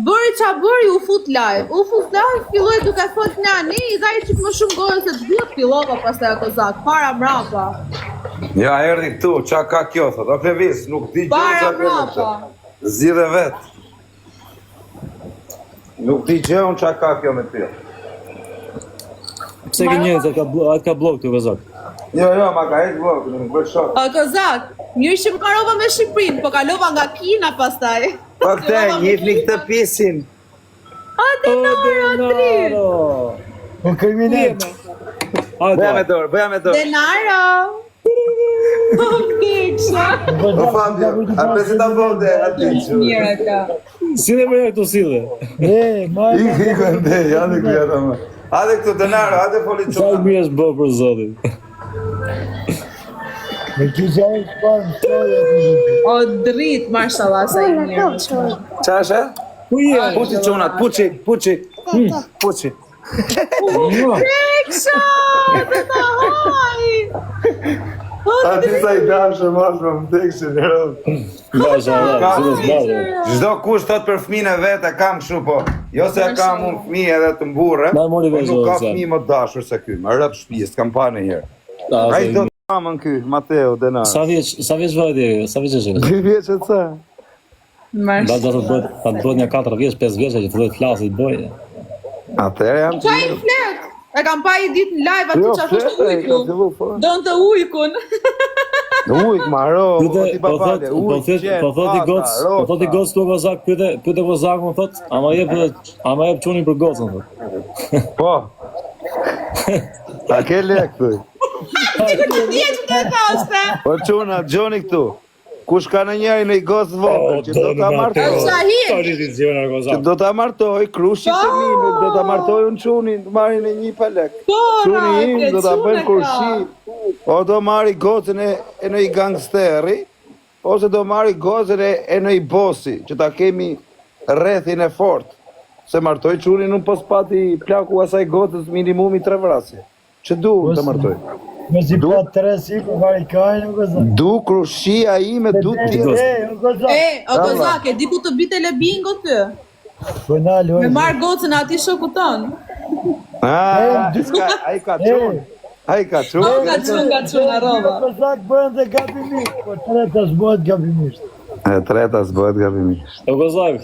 bëri qa bëri, u fut live. U fut live, filloj duke thot ne anej, i dhaj qik më shumë gojë se të dhjot fillova pas të e Kozak, para mrapa. Ja, erdi këtu, qa ka kjo, thot, o Klevis, nuk di gjë Para qa mrapa. Zgjidhe vet. Nuk di gjë unë qa ka kjo me ty. Pse ke njënë se ka blog të Kozak? Jo, ma ka heq blok, nuk bëj shok. O Kozak, mirë që më karova me Shqiprin, po kalova nga Kina pastaj. Po këte, njifni këtë pisin. A, denaro, atri. Po kriminal. Bëja me dorë. Denaro. Po keqa. Po Fabio, a pse ta bënde aty që? Mirë ka. Si dhe bëja këtu si dhe? Iko ndej, hajde këtu jeta më. Hajde këtu denaro, hajde foli Sa i çuna. mirë është bë për zotin. Me kisha e shparë në shtoja. O drit, mashallah, sa i mirë. Qa është? Ku je? Puçi çunat, puçi. Puçi. Keqa, dhe ta haj. A ti sa i dashë mas më vdekshin e rëmë. Basha, si dhe s'bazë. Çdo kush thot për fëmijën e vet e kam kështu po. Jo se e kam unë fëmijë edhe të mburre. Na mori Po vesh nuk ka ose. fëmijë më dashur se ky. Më rrap shtëpi, s'kam pa ndonjëherë. Ai do të mamën ky, Mateo Denar. Sa vjeç vajti, sa vjeç është? 2 vjeç e ca. Ba do të bëhet një 4 vjeç, 5 vjeç që të lloj klasi të bëj. Atëherë jam Qa i flet? E kam pa i ditë në live aty që ashtë ujku. Don të ujkun. Ujk, maro, Po ti papale, ujk, thot i goc tu Kozak, pyete Kozak më thot, ama jep çunin për gocën thot. Po. Ta ke lek thuj. Sigur të dje që të e thashte. Po çuna, Gjoni këtu. Kush ka në njëri në i gocë vogël që do ta martoj. Që do ta martoj, krushit e mimit, do ta martoj unë qunin, marrin e një palek. Quni im do ta bëjnë kurshi, o do marri gocën e në i gangsteri, ose do marri gocën e në i bosi, që ta kemi rrethin e fort. Se martoj qunin unë pos pati plaku asaj gocës minimumi 3 vrasje. Që du unë të martoj. Me si pa 3 si për varikajnë, o Kozak. Du krushia ime, du ti. O Kozak. E, o Kozak, e di ku të bite le bingo të? Po na Me lojë. marrë gocën ati shoku tonë. Ai ka qenë. Ai ka çu. Nga çuna rrova. Për sak bëhen dhe gabimisht, po treta s'bëhet gabimisht. E treta s'bëhet gabimisht. O gozak,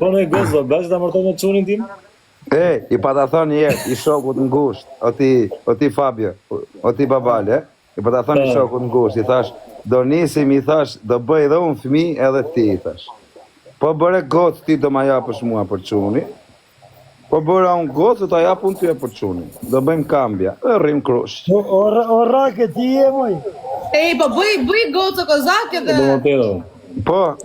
po në gozo, bash ta marrë me çunin tim? I pa ta thonë njerë, i shokut në gusht, o ti Fabio, o ti Babale, i pa ta thonë i shokut në gusht, i thash, do nisim, i thash, do bëj dhe unë fëmi edhe ti, i thash. Po bëre gocë ti do ma japësh mua për çuni, po bëra unë gocë do ta jap unë ty për çuni. Do bëjmë kambja, dhe rrim krush. O rake ti je moj. Po bëj gocë kozake dhe Po,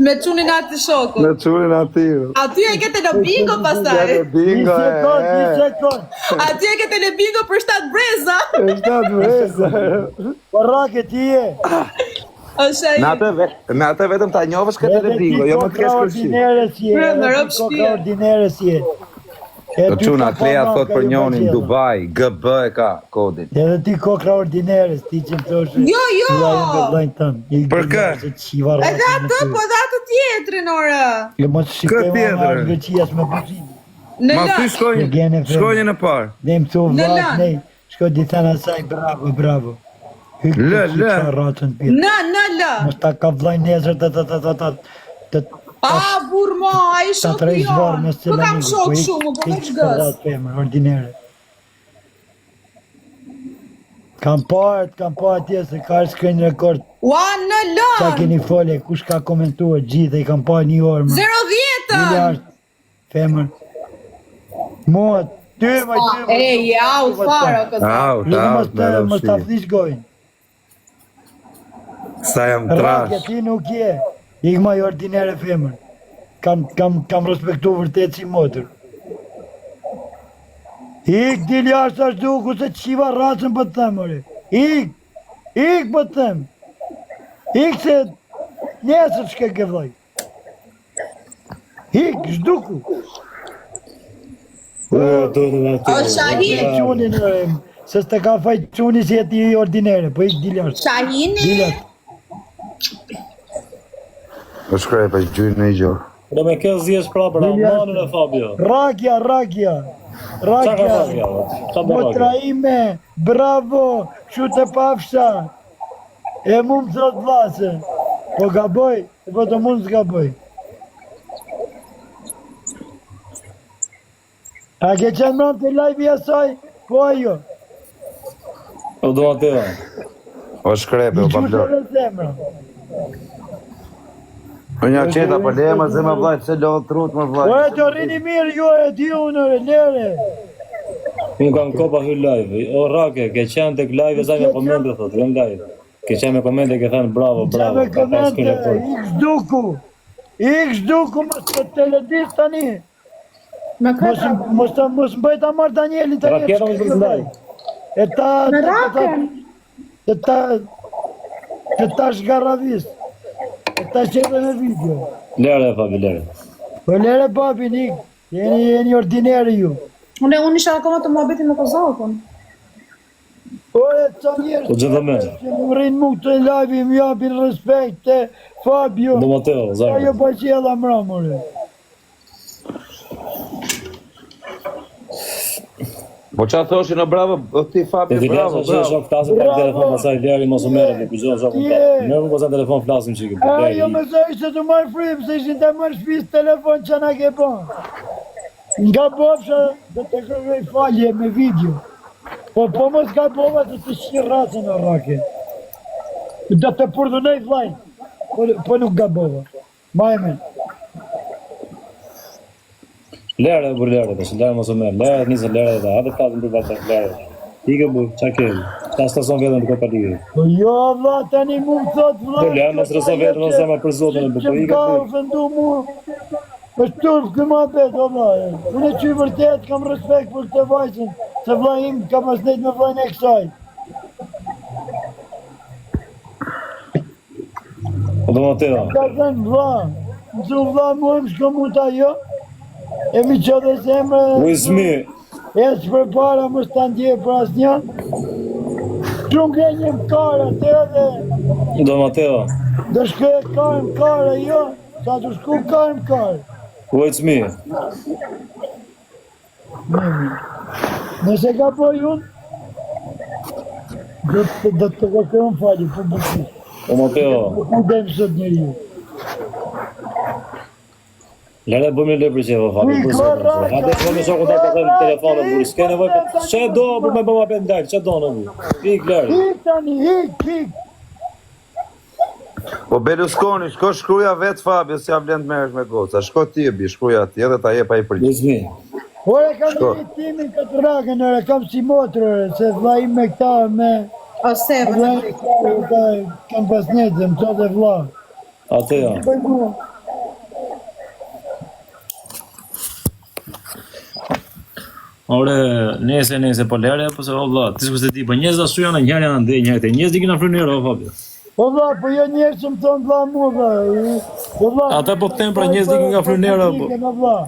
me çunin atë shokut. me çunin aty. Aty e kete në bingo pastaj. Bingo, Një sekund. Aty e kete në bingo për 7 breza. Është atë vresa. O rake ti je. Është ai. Me atë vetëm ta njohësh këtë të bingo, jo më të kesh kërshi. Ordinere si je. Me rob shtëpie. Ordinere si je. Të çuna Klea thot për njonin Dubai, GB e ka kodin. Edhe ti kokra ordinere, ti që më thosh. Jo. Për kë? Edhe atë, po edhe atë tjetrin ore. Jo mos shikoj Kë tjetër? më Greqias me buzin. Në Ma ty lak. shkojnë në parë. Ne më thua Në vllaj, lan. ne shko di thënë asaj bravo. Lë. Ratën pit. Në lak. Mos ta ka vllai nezër të Burmo, ai ta shoku trej zvarë jo. mos Po kam shok shumë, po veç gës. Ordinere. Kam pa atje se ka shkënë rekord. Ua, në Qa lak. keni fole, kush ka komentuar gjithë i kam pa një orë më. 0-10. Miliard, femër. Mua, ty më Au, fara kozak. Mos ta flish gojnë. Sa jam Rake, trash. ti nuk je. Ik ma i ordinere femër. Kam respektu vërtet si motër. Ik dil jashtë ashtë duku se qiva racën për të them, ore. Ik për të them. Ik se nesër shke gëvloj. Ik, shduku. O, Shahini. Qunin, se s'te ka fajt quni si jeti i ordinere, po ik dil jashtë. Shahini. Po shkrej pa gjyri në i gjohë. Do me kjo zjesh prapër, Almanën e Fabio. Rakja. Qa ka Fabio? Motra ime, bravo, shu të pafsha. E mu më thot vlase. Po gaboj, po të mund s'gaboj. A ke qenë mënë të live i asaj? Po ajo. O do atë. O shkrepe, o pablor. Qështë në zemra. Po një qeta, po leje më zemë vlaj, se lodhë trut më vlaj. Po e të rini mirë, jo e di unëre, lere. Unë kam kopa hy live. O Rake, ke qenë të live e zaj me komente, thot, vëm live. Ke qenë me komente, ke thënë bravo. Qa me Ka pas komente, rekord. ik zduku, mos të teledis tani. Me këtë. Mos mbëj ta marrë Danieli tani. Raketa më përndaj. E ta... Me raken. E ta shgaravis. E ta qepe me video. Lere, Fabi, lere. Po lere papi, nik. Jeni ordineri ju. Unë isha akoma të mohabetin me kozakun. Po e ca njerës. Po gjithë me. Që më rrinë mu të live, më japin respekt te Fabio. Do Mateo, Ajo zakë. pa qela mramore. Po qa thoshin o bravo, o ti Fabio, E ti bravo, lesa që e shok flasim pak telefon, pasaj leri mos u mere, dhe kujgjoj shokun ta. Ne më posa telefon flasim qikë, për Ajo me zoj se të marrë frym, se ishin të marrë shpis telefon që na ke po. Nga bofsha dhe të kërëj falje me video. Po mos nga bova të të shqirë racën o rake. Dhe të përdhënej vlajnë, po nuk nga bova. Majme. Lere, për lere, të lere mos u mere, lere nisë lere dhe, hajde flasim për bata lere. Ike bu, qa kejë, ta stason vetën të kopa ligë. Po jo vla, tani mu më thot vla. Po lere, mos rëso vetën, mos zema për zotën, po Që ike ka bu. ofendu mu. është turp këma bet, o vla. Unë e që i vërtet kam respekt për këtë vajzën, se vla im ka pas nejt me vlajnë e kësaj. Po do Mateo. Ka thënë vla, më thë vla mu e më shko mu ta jo, e mi që dhe zemre, Ujzmi, e që për para më s'ta ndje për asë një, që ngre një më kara të edhe, do Mateo. do shkë e karë më kara jo, sa të shku karë më karë. Ujzmi, Nëse ka po unë, Do të kërkojmë falje, po bëjmë. O Mateo, Po bëjmë sot njeriu. lere bëjmë le për çeva fare. Hajde bëjmë sa kontakte me telefonin buri. S'ke nevojë. Çe do për me bëma pendal, çe do në bu. Ik lere. Hik tani, hik. Po Berlusconi, shko shkruja vetë Fabio, si ja vlen të merresh me goca. Shko ti e bi, shkruja ti edhe ta jep ai prit. Lezmi. Ore kam një timin këtë rakën, ore kam si motrë, se vlla im me këta, me... Ose, Kam pas njëtë, më të dhe vlla. Atë ja. Ore, nese, po lere, po se valla, ti s'ku se ti, po njerëz ashtu janë, njëri janë ndej, njëri te njerëz di kina frynero, Fabio. Po vlla, po jo njerë që më thonë vlla mu, vlla. Po vlla... Ata po të temë pra njerëz di kina frynero, po.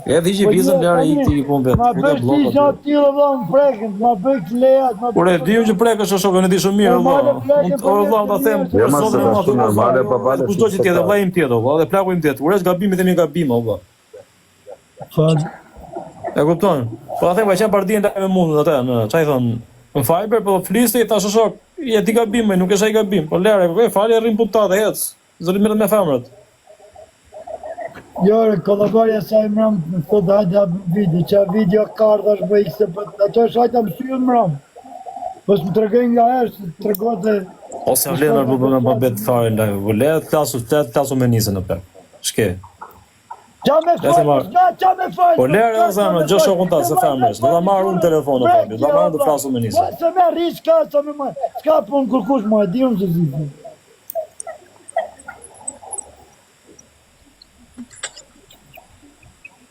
E di që vizën lere i ti, po mbet, Ma ku bëj da blok ti aty. tillë vlla më prekën, ma bëj të lejat, ma bëj... Ore, di që prekësh o shokën e di shumë mirë, valla. Ore, valla, ta them, Jo, ma se ashtu normale, po vale. kushdo që tjetër, vlla im tjetër, valla, dhe plaku im tjetër. Ure, gabimit e mi gabim, valla. Fal. E kupton? Po a them ka qenë partia ndaj me mundën atë, në çai thon, në Fiber po fliste i tash shok, je ti gabim, nuk është ai gabim. Po lere, po falje rrim putat ec. Zoti merret me femrat. Jo, kollaborja sa i mram, më thot hajde video, qa video kardhash bëj se po ato është hajta më syën mram. Po s'më tregoj nga herë, se tregote... Ose vlen apo bëna pa bet fare live. Po le të tasu me nisën në pep. Shke. Qa me fajnë, qa me fajnë! Po lere o zemë, gjë shokun ta se femresh. Do ta marr unë telefonin Fabio, do ta marr të flasu me nisën. Po se me rri s'ka, sa me ma... S'ka pun kërkush ma, di unë se zhiti.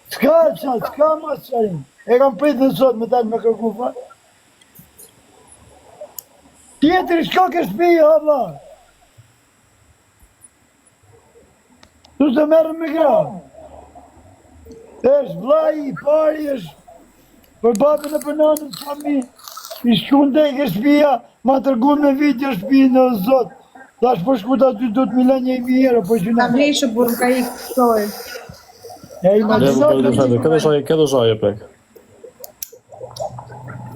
S'ka ma qarin. E kam pritë dhe sot me dalë me kërku fa. Tjetëri, shko ke shpija, valla. Tu se merë me gra. Është vlaj i pari, është për babën e për nanën të fami. I shkun dhe ke shpija, ma tërgun me video shpijë në zot. Tash po shkuta ty do të milen një i mirë, po që në... Kam rishë burë ka i këtoj. E i ma Le qësot po këtë shaj prek.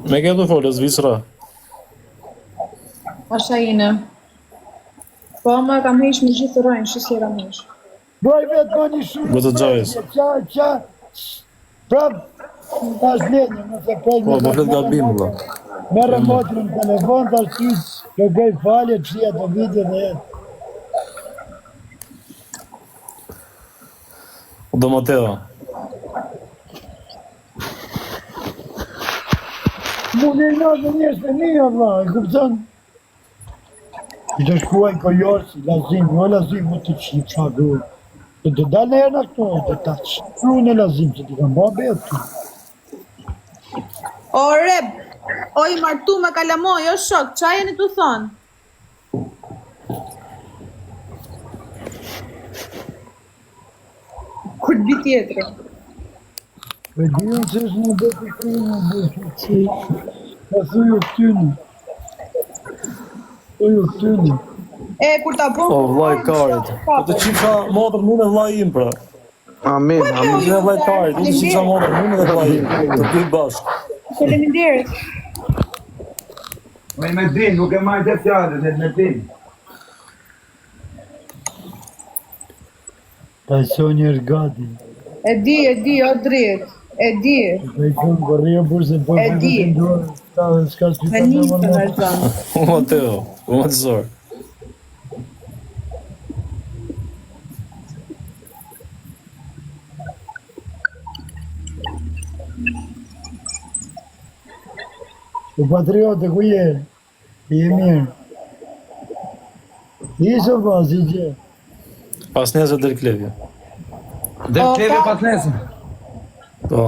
Me këtë folë Zvicra. Asha ine. Po më kam hesh me gjithë rojnë, shësje kam hesh. Boj vetë ma një shumë. Më të gjajës. Qa... Prap... Tash blenje, më se prej Po, më flet gabim, valla. Merë motrë në telefon, tash ty kërgoj falje, qëja të video dhe jetë. Do Mateo. Mu në në dhe njështë e një, vla, e kupton? I të shkuaj kojorësi, lazim, jo lazim, më të qipë, qa duhet. Të dalë në herë në këto, të ta qipru në lazim, që ti kam ba betë tu. O reb, o i martu me kalamoj, o shok, qa jeni të thonë? Kur di tjetërë? Për dion që është në dhe të kërë në dhe që ka thuju këtyni. Thuju këtyni. E, kur ta bon... O, vllai karit. Po të qipsa motër mune vllai im, pra. Amin, amin. Në vllai karit, unë të qipsa motër mune dhe vllai im. Të dy bashkë. Faleminderit. Me din, nuk e majtë e fjallë, me din. Tajsoni është gati. E di, o drejt. E di. Dhe i këmë kërrija burse po E di. s'ka s'ka Me nisë të vazhdanë. O Mateo, o Matësor. O patriote, ku je? Je mirë. Isë o pas, i gje. Pas nesër del klevja. Dhe kleve pas nesër. Po,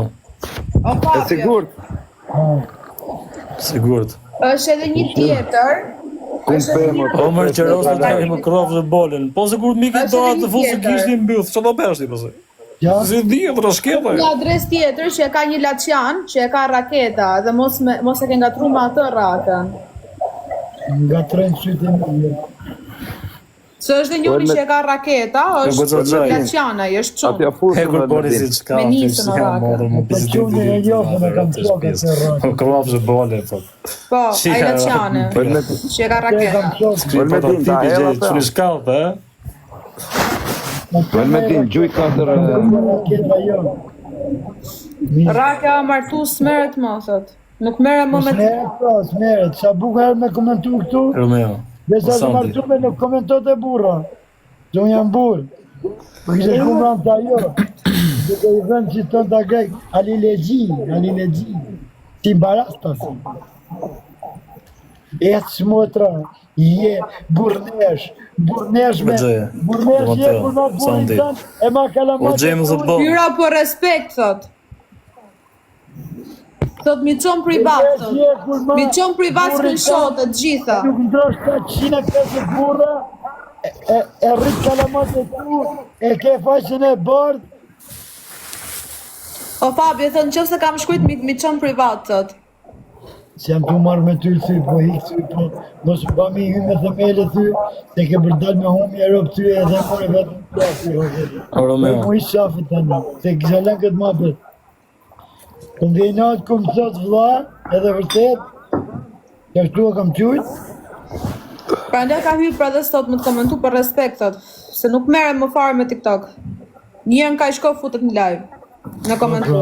O E Fabio, sigurt. sigurt. është edhe një tjetër. O mërë qëros në të më krofë dhe bolin. Po sigurt Miki Është do edhe atë një fusë tjetër. kishtë një mbyllë. Që do beshti, pëse? Ja, Si di, të rashketa. Një adres tjetër që e ka një laçan, që e ka raketa dhe mos e ke ngatru me atë rakën. nga trenë sytë e mirë. Se është dhe njëri që e ka raketa, është Laciana, është çon. Atja fusën Hekur bori si çka. Me nisën o raka. Qune e jofë në kam qoke të rrë. Po klapshë bole, po. Po, ai Laciane, që e ka raketa. Skripa të tipi që çuni shkallë, e? Melmetin, gjuj 4... Raketa jo. Raka martu smeret më, thot. Nuk mere më me... Smeret, sa buka me komentu këtu, Romeo. dhe sa të martume nuk komentot e burra. Që unë jam burë. Për kështë e kumran të ajo. Dhe të i thënë që të të grek, alilegji. Ti barastas. E smotra, je, burnesh me... Burnesh je, kur ma burin tënë, e ma kalamat... O James o bo. Pyra për respekt, thot. Thot, mi qonë privat, thot. Mi qonë privat screenshot-et gjitha. Nuk ndrosh 450 burra, e rrit kalamat e tu, e ke faqen e bardh. O Fabi, thot, në qëfë se kam shkujt, mi qonë privat, thot. Se jam të marrë me ty thy, po hikë thy, po mos ba mi hy me themele thy, se ke përdal me humi e ropë thy edhe more vetëm të thy. Romeo. Mu i shafë të në, se kisha lën këtë mapet. Këm dhe i natë këm të thotë vla, edhe vërtet, që ashtu e kam qujt. Pra ndër ka hyrë pra dhe sot më të komentu për respekt, thot. Se nuk mere më fare me TikTok. Njërën ka i shko futet në live. Në komentu.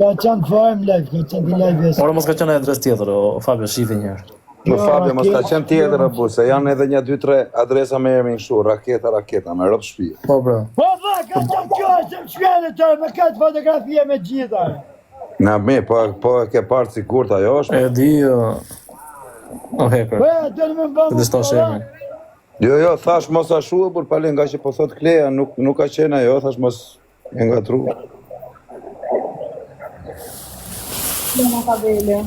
Ka qanë të fare më live, ka qanë të live jesë. Ora mos ka qenë adres tjetër, o Fabio, shifi njërë. Në Fabio, mos ka qenë tjetër apo, se janë edhe një 2-3 adresa me emrin kështu, raketa, me rëpë shpije. Po, bro. Po dha, ka qanë kjo, se më shkjene të me këtë fotografie me gjitha. Na me, po e ke partë si kur ajo është? E di, o heker. Po e, të në me bëmë. Dhe stash emrin. Jo, thash mos a shuë, por pale nga që po thot Kleja, nuk ka qenë ajo, thash mos e nga tru. Në ka vele.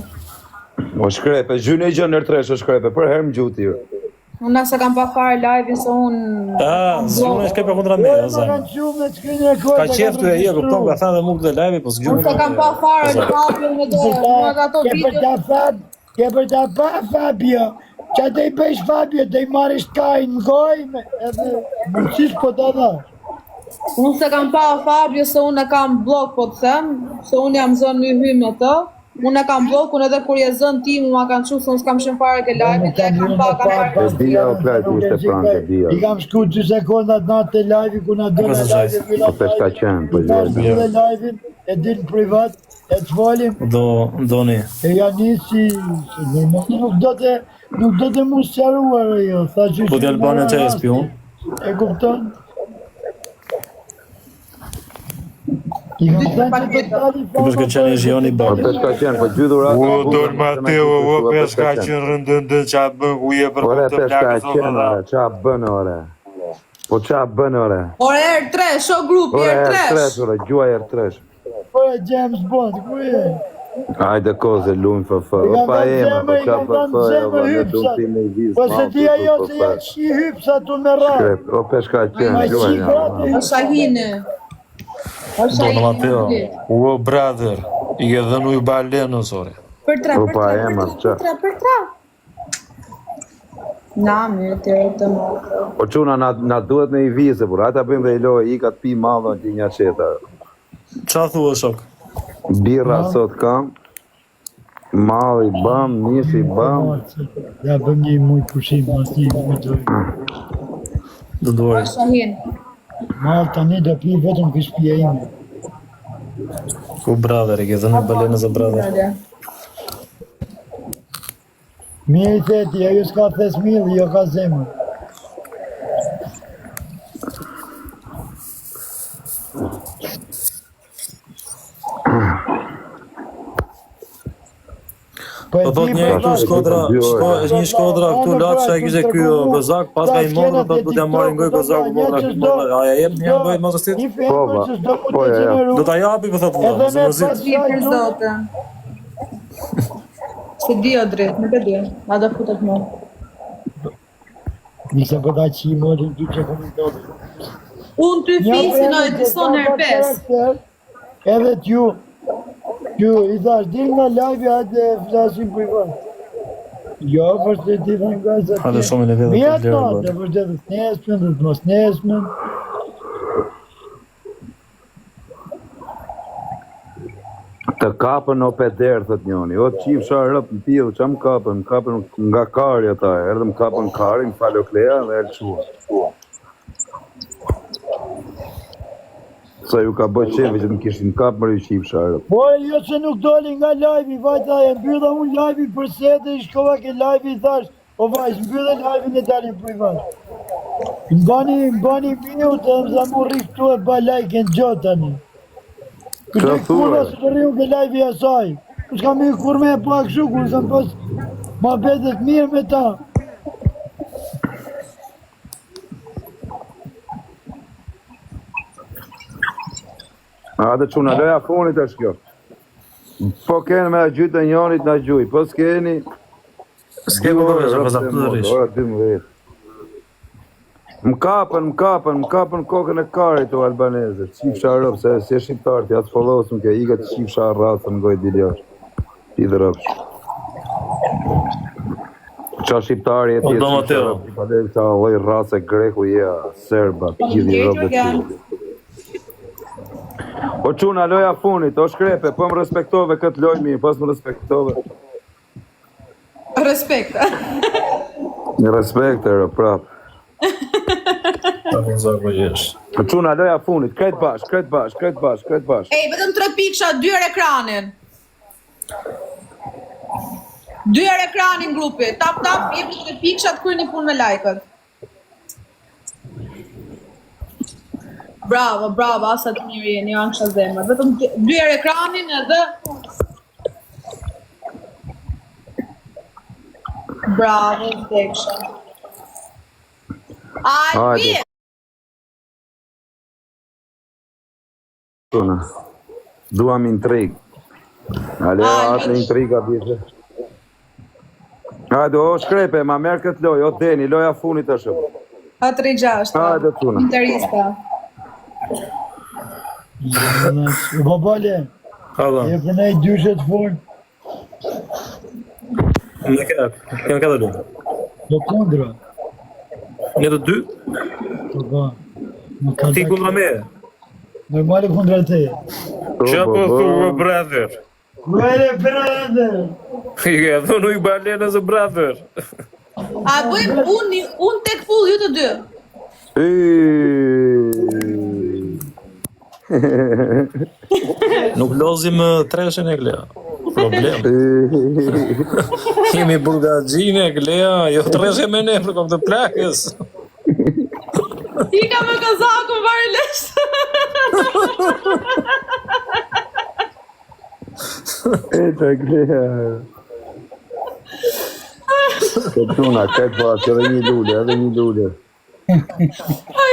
O shkrepe, gjyne i gjënë nërtresh o shkrepe, për herë më gjuti jo. Unë se kam pa fare live-in, se unë... Unë e shkaj për kundra me, Po e, Azam. ma kanë qumë në të skrinë e kërë. Ka qef të e jo, këpëm, ka thënë dhe mu këtë live, po s'gjumë. Unë se kam pa fare në Fabio me dhe, unë ato video... Ke për ta pa Fabio, që të i bëjsh Fabio, të i marish kaj në gojme, edhe mundësis po të dha. Unë se kam pa Fabio, se unë e kam blok, po të them, se unë jam zënë një hymë në të. Unë e kam blokun edhe kur je zënë timu, ma kanë qu, se unë s'kam shenë fare ke live, dhe e kam pa, E dia o plajt, ishte pranë të dia. I kam shku 2 sekundat natë të live, ku na dënë live, Po pesh ka qenë, po i kam gjithë. shku dhe live-in, e dilë privat, e të folim, Doni. e janë nisi, nuk do të mu sëqaruar e jo, tha që Po t'jallë banë që e spion. e kupton? I kam thënë që të tali Ku përshka qenë e zhioni Po bërë. pesh ka qenë, po gjithur atë. O, Don Mateo, o, pesh ka qenë rëndëndën qa bën ku je për Ore, të pesh ka plakës o qenë, dhe. ore, qa bënë, ore. Po qa bënë, ore. Ore, R3, show grupi, Ore, R3. R3, ore, gjuaj R3. Po e James Bond, ku e? Hajde koze, lumë fëfë, o pa ema, po qa fëfë, o va në dumë ti me vizë, Po se ti ajo se janë shi hypsa tu me ra. Shkrep, o pesh ka qenë, gjuaj janë. O Shahini. O Don Mateo. O, brother, i ke dhënu i balenës, ore. Për 3, O pa ema, qa. për 3. Na, mirë, të rëtë më. Po quna na duhet në i vizë, por ata bëjmë dhe i lojë, i ka të pi madhën të një qeta. Qa thua shok? Birra sot kam, malë i bam, njës i bam. Ja bëm një muj pushim, mas një muj të... Do duari. Shahin. Malë tani do pi vetëm kë shpia ime. Ku brother, i ke dhënë balenës e brother. Mirë i theti, ajo s'ka thes milë, jo ka zemër. Po thot një këtu Shkodra, është një Shkodra këtu latë që e kishte ky Gozak, pas ka i mondë, do t'ja marrin goj Gozaku mondra. A ja jep një goj mazësit? Po, po, ja. Do t'a japi, po thot vëlla, se mërzit. Di për zote. Se di o drejt, nuk e di. A do futet më. Nisa po da që i modin ty që komentohet. Unë ty fisi në edison R5. Edhe t'ju, i thash, dil nga live, hajde flasim privat. Jo, vërtet i vën gazet. Hajde shumë në vedhe Mjetë për no, vlerë. të vërtet të nesmen, dhe të mos nesmen. Të kapën o peder, thët njoni. O qifsha rëp në pillë, që më kapën nga kari ata. Erdhe më kapën karin, falo kleja dhe e lëshua. Sa ju ka bëjt qevi që më kishin kapë mërë i qifsha rëp. Po jo që nuk doli nga live-i, vajta e mbylla unë live-i për sete, i shkova ke live-i i thash, o vajsh, mbylla live-in e dalim privat. Mbani minut dhe më zamu rikëtu e ba like në gjotë tani. Këtë kurva së të rriu ke live-i asaj. Në s'kam i kur me e pak shu, kur s'kam pas ma betet mirë me ta. A dhe quna, loja funit është kjo. Po kene me a gjytë e njonit na gjuj, po s'keni... S'ke më dore, që pas apë të rish. Ora 12. Më kapën kokën e karit o albanezë, qifsha rëpë, se si e shqiptarë, ti atë followës më ke iga të qifsha rrathë në gojë diljash. Ti dhe rëpsh. Qa shqiptari e ti e do, Mateo. Pa dhe këta loj rrasë e greku, serba, gjithi rëpë dhe ti. O quna, loja funit, o shkrepe, po më respektove këtë loj mi, pas më respektove. Respekt. Në respekt e rë, prapë. O quna, loja funit, krejt bash. Ej, vetëm 3 piksha, 2 ekranin. 2 ekranin grupi. Tap, jep 3 piksha të kryeni punë me like-ët. Bravo, asa të mirë jeni, janë kësha zemër. Vetëm 2 ekranin edhe... Bravo, vdeksha. Hajde. Quna, duam intrig. Ale, atë në intriga bje. Hajde, o shkrepe, ma merë këtë loj, o Deni, loja funit është. 4-6. Hajde, quna. Interista. Po bale, Hada, e përnej dyshet fort, në kemë ka dhe lu. do kundra. Një të dy, Po ba, më ka ti kundra me. normale kundra te. Qa po thua, brother? Mere brother! I ke dhunu i balena zë brother. A bëjmë unë tek full, ju të 2. Nuk lozim treshen e Glea. Problem. Kemi burgaxhin e Glea, jo treshe me ne për kom të plakës. I ka me kazakun vari leshtë. Eta greja. Këtë quna, këtë bash, edhe një lullë. A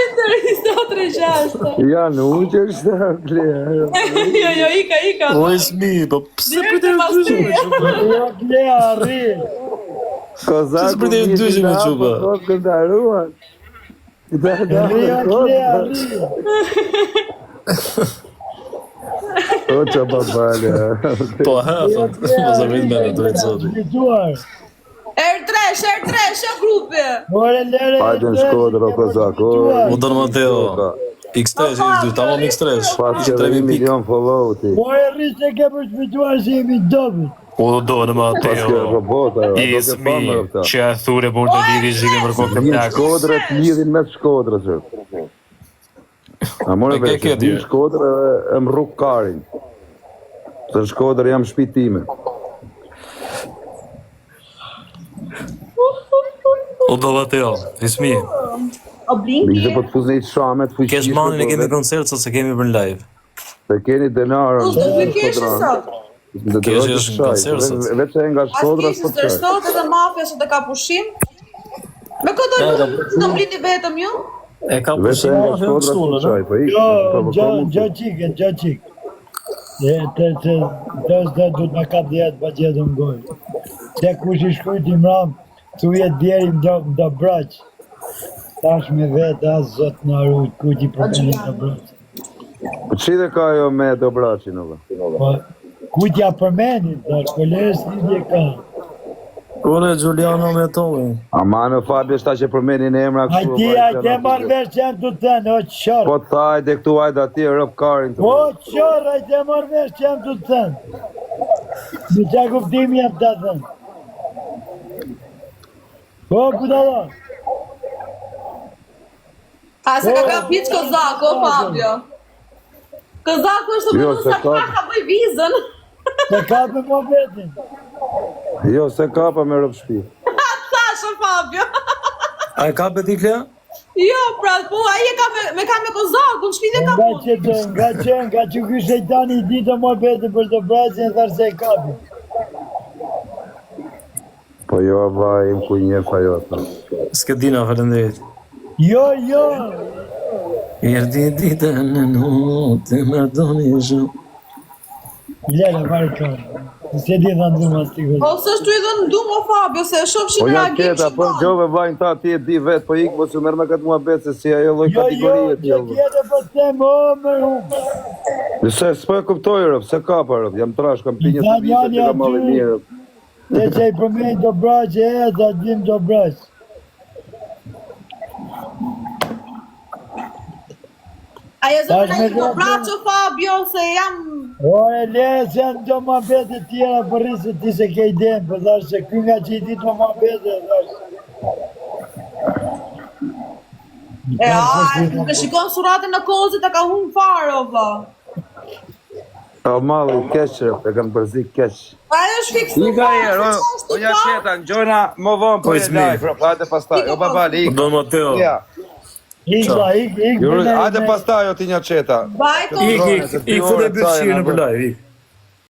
interista 3-6. Ja, në unë që është ta greja. Jo, ika. O Esmi, po pse për të dyshim me quba? Ja Glea, arri! Kozaku për të dyshim me quba? Po këndaruan. Ja Glea, arri! O që babale. Po ha, thot, mos arrit me në drejtë zoti. Fituar! R3, jo grupi. More lere! Hajde në Shkodër, o Kozak. U donë Mateo, X3 që i dy, tamam X3. Pas Ishë që 3.000 dhe pik. milion follow ti. More rrisë e ke për të fituar si jemi dobit! U donë Pas që Mateo. robota, ato ke Ismi, famë rëpta. që a thure për të liri zhike për kokë të Një plakës. Shkodrët lidhin me Shkodrës. A more E ke vesh, ti. një Shkodrë e më rrug karin. Se Shkodrë jam shtëpi time. U do Mateo, Ismi, O blinki. Ishte po të fuzne i shamet, fuqishme. kesh manin e kemi koncert sot se kemi për në live. Se keni denarën. Do të kesh sot. Kesh është në koncert sot. Veç e nga Shkodra As s'po kishë të sot edhe mafja sot e ka pushim. Me këtë do blini vetëm ju? E ka Veç e pushim nga ma në Shkodra s'po shtullë, qaj, po Jo, ikë. gja qik. Të du të me kap djetë pa gjithë në gojë. Se kush i shkujt i mram, tu jetë djeri më braq. Tash me vetë asë zotë në arrujt, kujt i përmenit të braq. Qide ka jo me Dobraçin, ova? Po, kujt ja përmenit, dhe kolerës një dje ka. Ore Giuliano me tove. Ama në Fabio shta që përmenin emra kështu. Ajde marrë vesh që janë të thënë, o qërë. Po të hajde këtu hajde ati rëp karin të. O qërë, ajde marrë vesh që janë të thënë. Në që kuftimi jam të thënë. O, budala. A se ka piç Kozako, Fabio. Kozako është të Jo, mëndu se sa ka- ka bëj vizën. Se ka për më vetin. Jo, se kapa me rëp shpi. Thashë, Fabio. A e ka beti Klea? Jo, pra, po, ai e ka me Kozako, në shpite ka punë. Nga që ky shejtani i ditë më vetin për të brasin e tharë se e kapi. Po jo, vaj, im ku njef ajo ta. S'ke dina, falenderit. Jo, Erdi dita në notë, më doni shumë. Lere, varë kërë. Se di dhe ndumë asë t'i gëtë. Ose është tu i dhe në dumë, o Fabio, se shoh Po shime ja reagim keta, që po banë. gjove vajnë ta ti e di vetë, po ikë, po që mërë me këtë mua betë, se si ajo loj kategorie që t'jo. kjete për tem, o, më humë. Nëse, s'po e kuptoj rëp, se kapa rëp, jam trash, kam pinjë të Tha vite që njani kamave aty. mirë. Dhe që i përmejnë do braqë e, dhe dim do braqë. Ajo zë Tash më me në gjatë- braço, Fabio, se jam... O, e le, se janë do më bete tjera për rrisë ti se ke idem, për dhash se ky nga që i ditë më bete, dhash. E, nuk e shikon suratën në kozit, e ka humë farë, o, vla. O malli, keq rëp, e kam përzi keq. Ajo është fiksu Ika herë, o një qeta, në gjojna më vonë, po e s'mi. laj, rëp, hajde pastaj, o babali, Do ikë. më teo. Ja, Ik, hajde pastaj, o ti një qeta. Bajko, Ik, fut e bësh shirë në përlaj, ik.